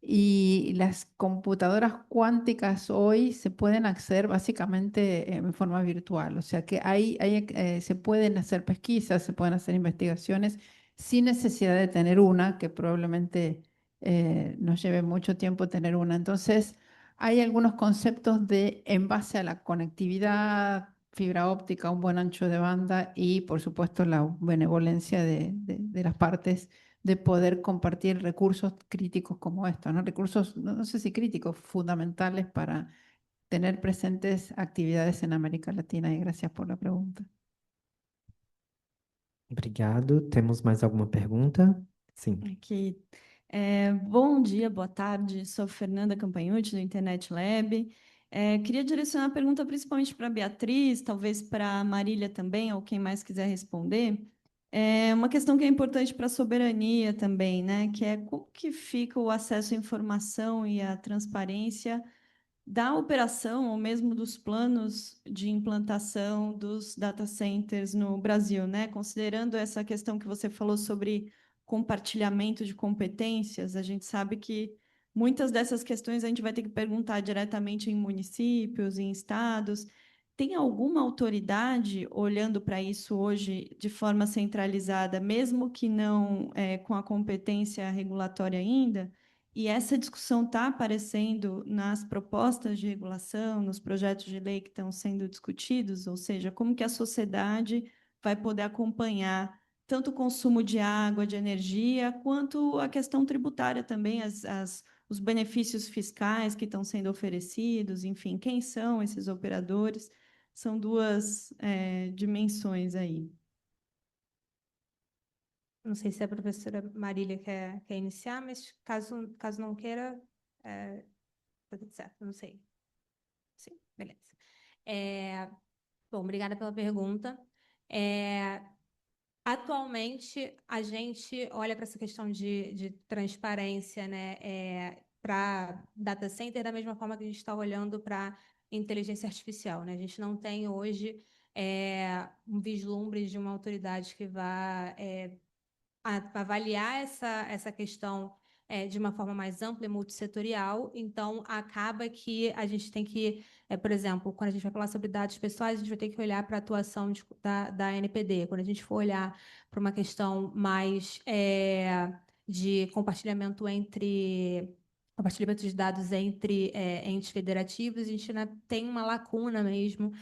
Y las computadoras cuánticas hoy se pueden acceder básicamente en forma virtual, o sea que se pueden hacer pesquisas, se pueden hacer investigaciones sin necesidad de tener una, que probablemente nos lleve mucho tiempo tener una. Entonces, hay algunos conceptos en base a la conectividad, fibra óptica, un buen ancho de banda y, por supuesto, la benevolencia de las partes de poder compartir recursos críticos como estos, ¿no? Recursos, no sé si críticos, fundamentales para tener presentes actividades en América Latina. Y gracias por la pregunta. Obrigado. Temos mais alguma pergunta? Sim. Aqui. Bom dia, boa tarde. Sou Fernanda Campagnucci, do Internet Lab. Queria direcionar a pergunta principalmente para a Beatriz, talvez para a Marília também, ou quem mais quiser responder. É uma questão que é importante para a soberania também, né? Que é como que fica o acesso à informação e à transparência da operação, ou mesmo dos planos de implantação dos data centers no Brasil, né? Considerando essa questão que você falou sobre compartilhamento de competências, a gente sabe que muitas dessas questões a gente vai ter que perguntar diretamente em municípios, em estados. Tem alguma autoridade olhando para isso hoje de forma centralizada, mesmo que não com a competência regulatória ainda? E essa discussão está aparecendo nas propostas de regulação, nos projetos de lei que estão sendo discutidos, ou seja, como que a sociedade vai poder acompanhar tanto o consumo de água, de energia, quanto a questão tributária também, os benefícios fiscais que estão sendo oferecidos, enfim, quem são esses operadores? São duas dimensões aí. Não sei se a professora Marília quer iniciar, mas caso não queira, tá tudo certo, não sei. Sim, beleza. Bom, obrigada pela pergunta. Atualmente, a gente olha para essa questão de transparência, né, para data center da mesma forma que a gente está olhando para inteligência artificial, né? A gente não tem hoje um vislumbre de uma autoridade que vá avaliar essa questão de uma forma mais ampla e multissetorial. Então, acaba que a gente tem que, por exemplo, quando a gente vai falar sobre dados pessoais, a gente vai ter que olhar para a atuação da NPD. Quando a gente for olhar para uma questão mais de compartilhamento de dados entre entes federativos, a gente ainda tem uma lacuna mesmo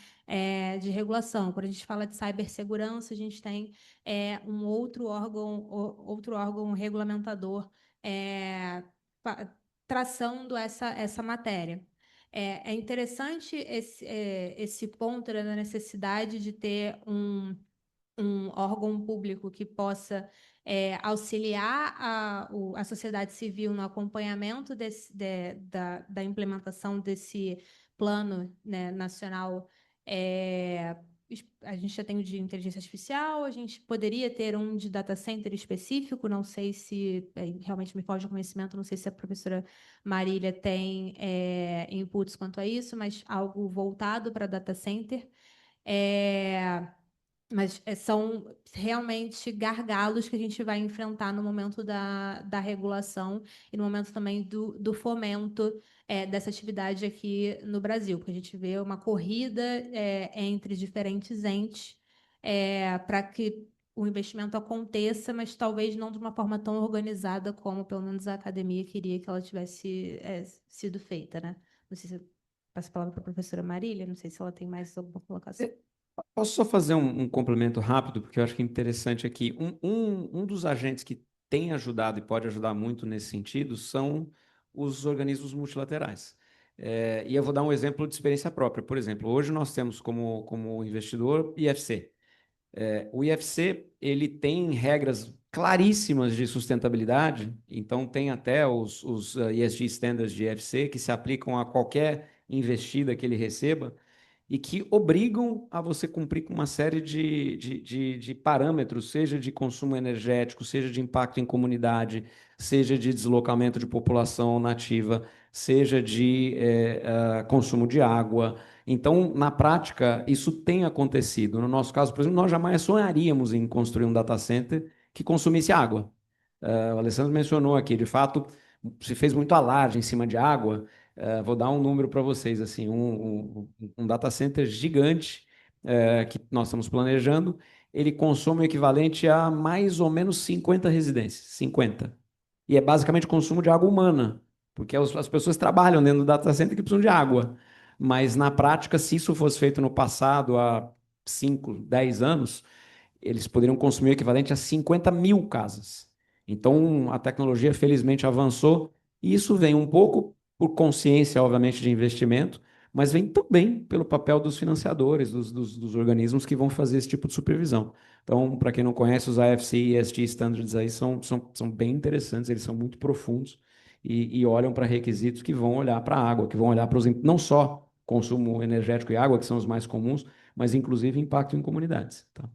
de regulação. Quando a gente fala de cibersegurança, a gente tem um outro órgão regulamentador traçando essa matéria. É interessante esse ponto da necessidade de ter um órgão público que possa auxiliar a sociedade civil no acompanhamento da implementação desse plano, né, nacional. A gente já tem o de inteligência artificial, a gente poderia ter um de data center específico, não sei se, realmente me foge o conhecimento, não sei se a professora Marília tem inputs quanto a isso, mas algo voltado para data center. Mas são realmente gargalos que a gente vai enfrentar no momento da regulação e no momento também do fomento dessa atividade aqui no Brasil, porque a gente vê uma corrida entre diferentes entes para que o investimento aconteça, mas talvez não de uma forma tão organizada como, pelo menos, a academia queria que ela tivesse sido feita, né? Não sei se eu passo a palavra para a professora Marília, não sei se ela tem mais alguma colocação. Posso só fazer um complemento rápido, porque eu acho que é interessante aqui. Um dos agentes que tem ajudado e pode ajudar muito nesse sentido são os organismos multilaterais. E eu vou dar um exemplo de experiência própria. Por exemplo, hoje nós temos como investidor IFC. O IFC ele tem regras claríssimas de sustentabilidade, então tem até os ESG Standards de IFC que se aplicam a qualquer investida que ele receba, e que obrigam a você cumprir com uma série de parâmetros, seja de consumo energético, seja de impacto em comunidade, seja de deslocamento de população nativa, seja de consumo de água. Então, na prática, isso tem acontecido. No nosso caso, por exemplo, nós jamais sonharíamos em construir um data center que consumisse água. O Alessandro mencionou aqui, de fato, se fez muito alarde em cima de água. Vou dar um número para vocês, assim, um data center gigante que nós estamos planejando, ele consome o equivalente a mais ou menos 50 residências, 50. E é basicamente consumo de água humana, porque as pessoas trabalham dentro do data center que precisam de água. Mas, na prática, se isso fosse feito no passado, há 5, 10 anos, eles poderiam consumir o equivalente a 50 mil casas. Então, a tecnologia, felizmente, avançou, e isso vem um pouco por consciência, obviamente, de investimento, mas vem também pelo papel dos financiadores, dos organismos que vão fazer esse tipo de supervisão. Então, para quem não conhece, os AFC e ESG Standards aí são bem interessantes, eles são muito profundos e olham para requisitos que vão olhar para a água, que vão olhar para não só consumo energético e água, que são os mais comuns, mas inclusive impacto em comunidades. Tá?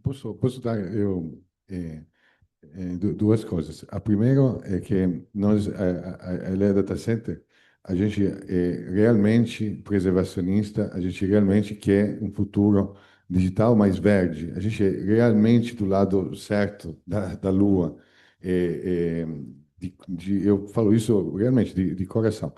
Posso dar duas coisas. A primeira é que nós, a Lei Data Center, a gente é realmente preservacionista, a gente realmente quer um futuro digital mais verde. A gente é realmente do lado certo da Lua. Eu falo isso realmente de coração.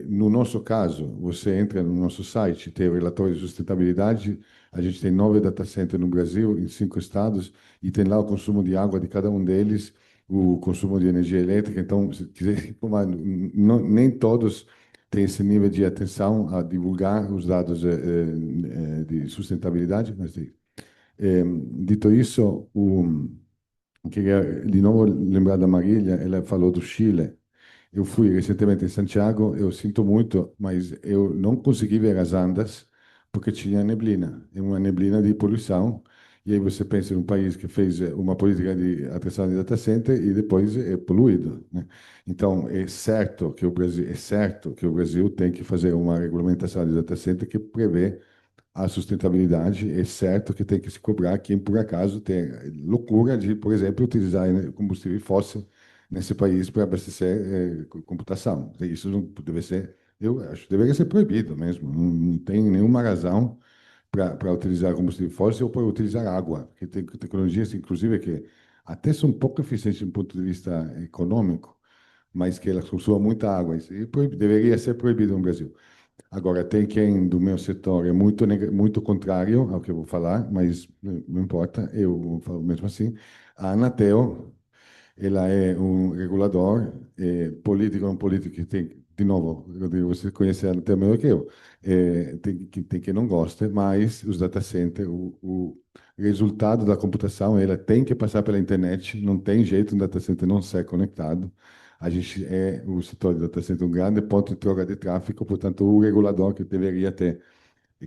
No nosso caso, você entra no nosso site, tem o relatório de sustentabilidade, a gente tem 9 data centers no Brasil, em 5 estados, e tem lá o consumo de água de cada um deles, o consumo de energia elétrica. Então, se quiser informar, nem todos têm esse nível de atenção a divulgar os dados de sustentabilidade. Mas, dito isso, queria de novo lembrar da Marília, ela falou do Chile. Eu fui recentemente em Santiago, eu sinto muito, mas eu não consegui ver as Andas porque tinha neblina, é uma neblina de poluição. E aí você pensa em um país que fez uma política de atração de data center e depois é poluído, né? Então, é certo que o Brasil tem que fazer uma regulamentação de data center que prevê a sustentabilidade. É certo que tem que se cobrar quem, por acaso, tem loucura de, por exemplo, utilizar combustível fóssil nesse país para abastecer computação. Isso não deve ser, eu acho, deveria ser proibido mesmo. Não tem nenhuma razão para utilizar combustível fóssil ou para utilizar água, porque tem tecnologias, inclusive, que até são pouco eficientes do ponto de vista econômico, mas que elas consumem muita água. Isso deveria ser proibido no Brasil. Agora, tem quem do meu setor é muito contrário ao que eu vou falar, mas não importa, eu falo mesmo assim. A Anatel, ela é um regulador político, um político que tem, de novo, Rodrigo, você conhece a Anatel melhor que eu, tem que não gosta, mas os data centers, o resultado da computação, ela tem que passar pela internet, não tem jeito um data center não ser conectado. A gente o setor de data center é um grande ponto de troca de tráfego, portanto, o regulador que deveria ter,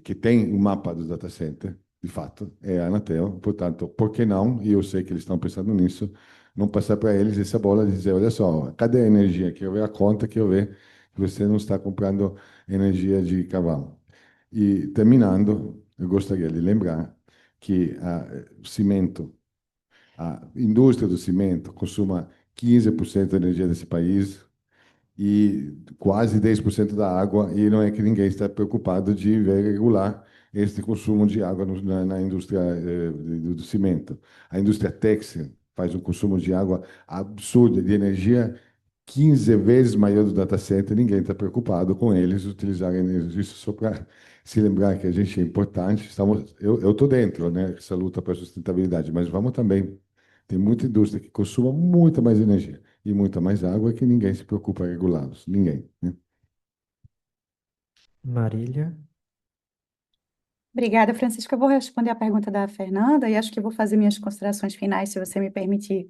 que tem o mapa dos data centers, de fato, é a Anatel. Portanto, por que não, e eu sei que eles estão pensando nisso, não passar para eles essa bola de dizer, olha só, cadê a energia? Quero ver a conta, quero ver que você não está comprando energia de cavalo. E, terminando, eu gostaria de lembrar que o cimento, a indústria do cimento consuma 15% da energia desse país e quase 10% da água, e não é que ninguém está preocupado de regular este consumo de água na indústria do cimento. A indústria têxtil faz um consumo de água absurdo, de energia 15 vezes maior do data center, ninguém está preocupado com eles utilizarem isso só para se lembrar que a gente é importante. Eu estou dentro, né, dessa luta para a sustentabilidade, mas vamos também. Tem muita indústria que consuma muita mais energia e muita mais água que ninguém se preocupa em regulá-los. Ninguém, né? Marília? Obrigada, Francisco. Eu vou responder a pergunta da Fernanda e acho que eu vou fazer minhas considerações finais, se você me permitir.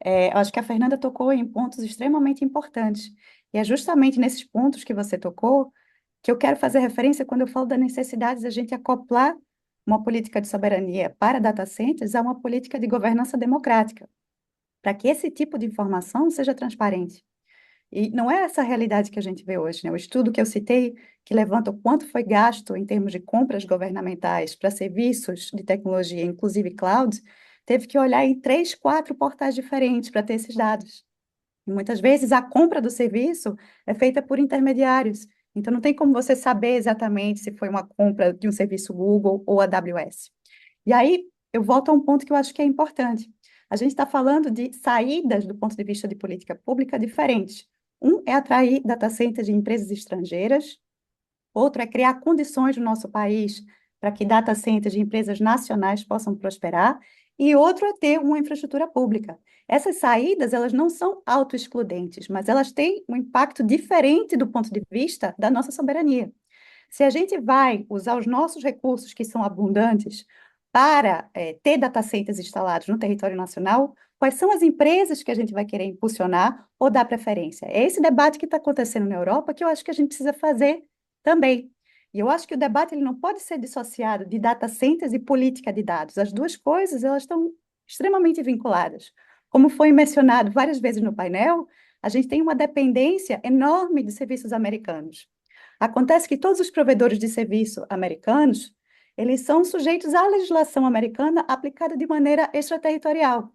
Eu acho que a Fernanda tocou em pontos extremamente importantes. E é justamente nesses pontos que você tocou que eu quero fazer referência quando eu falo da necessidade de a gente acoplar uma política de soberania para data centers a uma política de governança democrática, para que esse tipo de informação seja transparente. E não é essa a realidade que a gente vê hoje, né? O estudo que eu citei, que levanta o quanto foi gasto em termos de compras governamentais para serviços de tecnologia, inclusive cloud, teve que olhar em 3, 4 portais diferentes para ter esses dados. E muitas vezes a compra do serviço é feita por intermediários, então não tem como você saber exatamente se foi uma compra de um serviço Google ou AWS. E aí eu volto a um ponto que eu acho que é importante. A gente está falando de saídas do ponto de vista de política pública diferentes. Um é atrair data centers de empresas estrangeiras, outro é criar condições no nosso país para que data centers de empresas nacionais possam prosperar, e outro é ter uma infraestrutura pública. Essas saídas, elas não são autoexcludentes, mas elas têm um impacto diferente do ponto de vista da nossa soberania. Se a gente vai usar os nossos recursos, que são abundantes, para ter data centers instalados no território nacional, quais são as empresas que a gente vai querer impulsionar ou dar preferência? É esse debate que está acontecendo na Europa que eu acho que a gente precisa fazer também. E eu acho que o debate ele não pode ser dissociado de data centers e política de dados. As duas coisas elas estão extremamente vinculadas. Como foi mencionado várias vezes no painel, a gente tem uma dependência enorme de serviços americanos. Acontece que todos os provedores de serviço americanos, eles são sujeitos à legislação americana aplicada de maneira extraterritorial.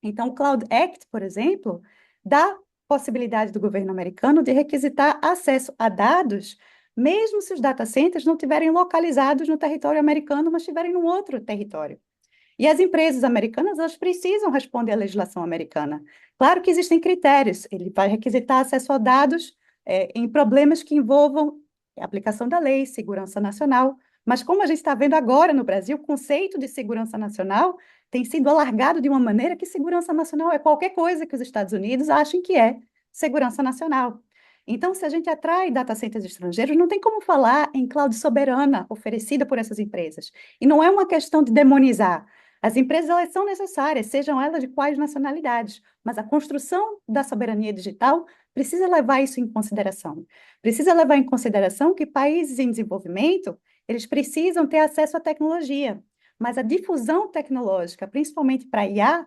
Então, o Cloud Act, por exemplo, dá possibilidade do governo americano de requisitar acesso a dados, mesmo se os data centers não estiverem localizados no território americano, mas estiverem num outro território. E as empresas americanas, elas precisam responder à legislação americana. Claro que existem critérios, ele vai requisitar acesso a dados em problemas que envolvam a aplicação da lei, segurança nacional, Mas como a gente está vendo agora no Brasil, o conceito de segurança nacional tem sido alargado de uma maneira que segurança nacional é qualquer coisa que os Estados Unidos achem que é segurança nacional. Então, se a gente atrai data centers estrangeiros, não tem como falar em cloud soberana oferecida por essas empresas. E não é uma questão de demonizar. As empresas, elas são necessárias, sejam elas de quais nacionalidades, mas a construção da soberania digital precisa levar isso em consideração. Precisa levar em consideração que países em desenvolvimento, eles precisam ter acesso à tecnologia, mas a difusão tecnológica, principalmente para IA,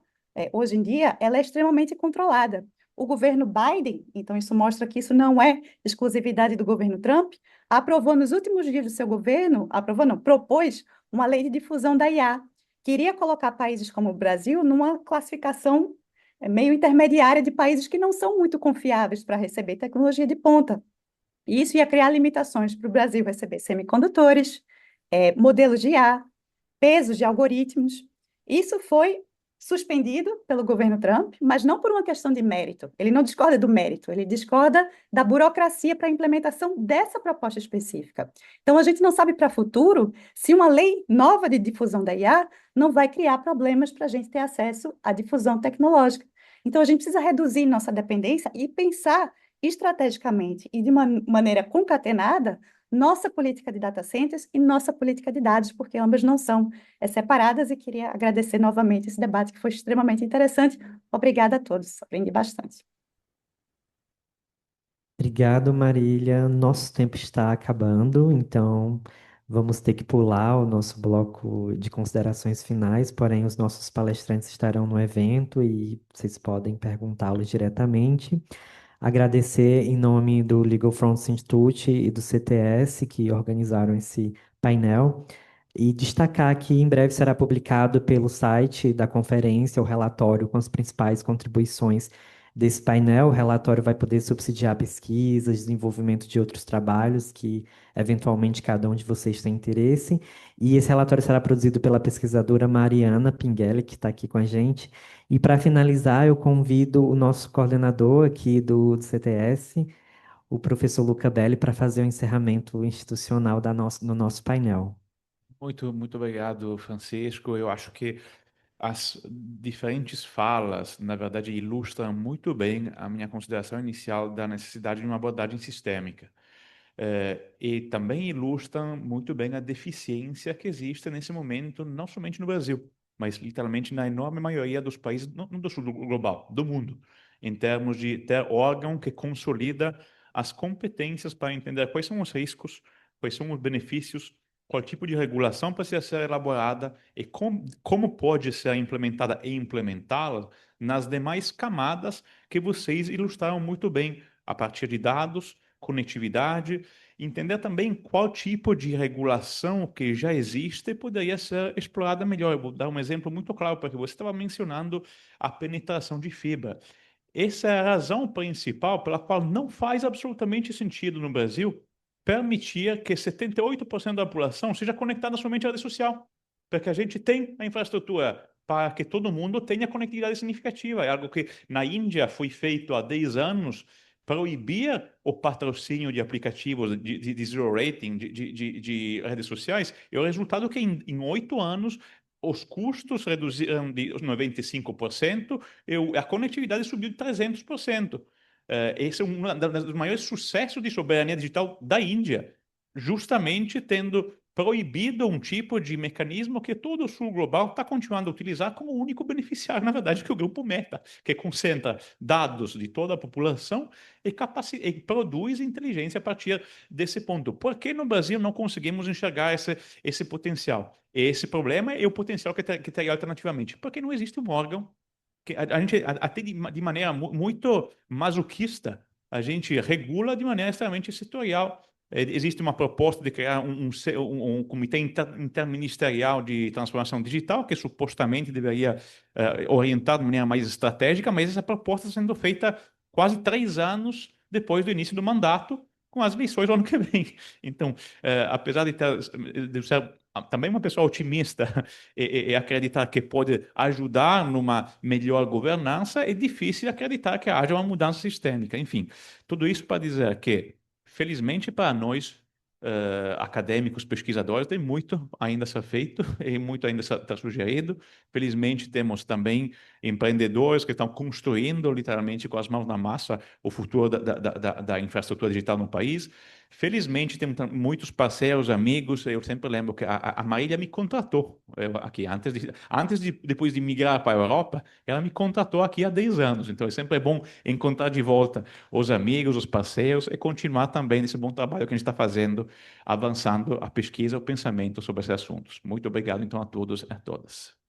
hoje em dia, ela é extremamente controlada. O governo Biden, então isso mostra que isso não é exclusividade do governo Trump, aprovou nos últimos dias do seu governo, aprovou não, propôs uma lei de difusão da IA, que iria colocar países como o Brasil numa classificação meio intermediária de países que não são muito confiáveis para receber tecnologia de ponta. E isso ia criar limitações para o Brasil receber semicondutores, modelos de IA, pesos de algoritmos. Isso foi suspendido pelo governo Trump, mas não por uma questão de mérito. Ele não discorda do mérito, ele discorda da burocracia para a implementação dessa proposta específica. Então, a gente não sabe para o futuro se uma lei nova de difusão da IA não vai criar problemas para a gente ter acesso à difusão tecnológica. Então, a gente precisa reduzir nossa dependência e pensar estrategicamente e de uma maneira concatenada nossa política de data centers e nossa política de dados, porque ambas não são separadas, e queria agradecer novamente esse debate, que foi extremamente interessante. Obrigada a todos, aprendi bastante. Obrigado, Marília. Nosso tempo está acabando, então vamos ter que pular o nosso bloco de considerações finais, porém os nossos palestrantes estarão no evento e vocês podem perguntá-los diretamente. Agradecer em nome do Legal Fronts Institute e do CTS, que organizaram esse painel, e destacar que em breve será publicado pelo site da conferência o relatório com as principais contribuições desse painel. O relatório vai poder subsidiar pesquisas, desenvolvimento de outros trabalhos que, eventualmente, cada um de vocês tem interesse. E esse relatório será produzido pela pesquisadora Mariana Pinguelli, que está aqui com a gente. E para finalizar, eu convido o nosso coordenador aqui do CTS, o professor Luca Belli, para fazer o encerramento institucional no nosso painel. Muito obrigado, Francisco. Eu acho que as diferentes falas, na verdade, ilustram muito bem a minha consideração inicial da necessidade de uma abordagem sistêmica. E também ilustram muito bem a deficiência que existe nesse momento, não somente no Brasil, mas literalmente na enorme maioria dos países, não do sul global, do mundo, em termos de ter órgão que consolida as competências para entender quais são os riscos, quais são os benefícios, qual tipo de regulação precisa ser elaborada e como pode ser implementada e implementá-la nas demais camadas que vocês ilustraram muito bem, a partir de dados, conectividade, entender também qual tipo de regulação que já existe poderia ser explorada melhor. Eu vou dar um exemplo muito claro, porque você estava mencionando a penetração de fibra. Essa é a razão principal pela qual não faz absolutamente sentido no Brasil permitir que 78% da população seja conectada somente à rede social, porque a gente tem a infraestrutura para que todo mundo tenha conectividade significativa. É algo que na Índia foi feito há 10 anos, proibir o patrocínio de aplicativos de zero rating, de redes sociais, e o resultado é que em 8 anos os custos reduziram de 95% e a conectividade subiu de 300%. Esse é um dos maiores sucessos de soberania digital da Índia, justamente tendo proibido um tipo de mecanismo que todo o sul global está continuando a utilizar como único beneficiário, na verdade, que é o grupo Meta, que concentra dados de toda a população e produz inteligência a partir desse ponto. Por que no Brasil não conseguimos enxergar esse potencial? Esse problema é o potencial que teria alternativamente. Porque não existe um órgão que a gente, até de maneira muito masoquista, a gente regula de maneira extremamente setorial. Existe uma proposta de criar um comitê interministerial de transformação digital, que supostamente deveria orientar de maneira mais estratégica, mas essa proposta está sendo feita quase 3 anos depois do início do mandato, com as eleições do ano que vem. Então, apesar de ser também uma pessoa otimista e acreditar que pode ajudar numa melhor governança, é difícil acreditar que haja uma mudança sistêmica. Enfim, tudo isso para dizer que, felizmente para nós, acadêmicos, pesquisadores, tem muito ainda a ser feito e muito ainda está sugerido. Felizmente, temos também empreendedores que estão construindo, literalmente, com as mãos na massa, o futuro da infraestrutura digital no país. Felizmente, temos muitos parceiros, amigos. Eu sempre lembro que a Marília me contratou aqui, depois de migrar para a Europa, ela me contratou aqui há 10 anos. Então, sempre é bom encontrar de volta os amigos, os parceiros e continuar também nesse bom trabalho que a gente está fazendo, avançando a pesquisa, o pensamento sobre esses assuntos. Muito obrigado, então, a todos e a todas.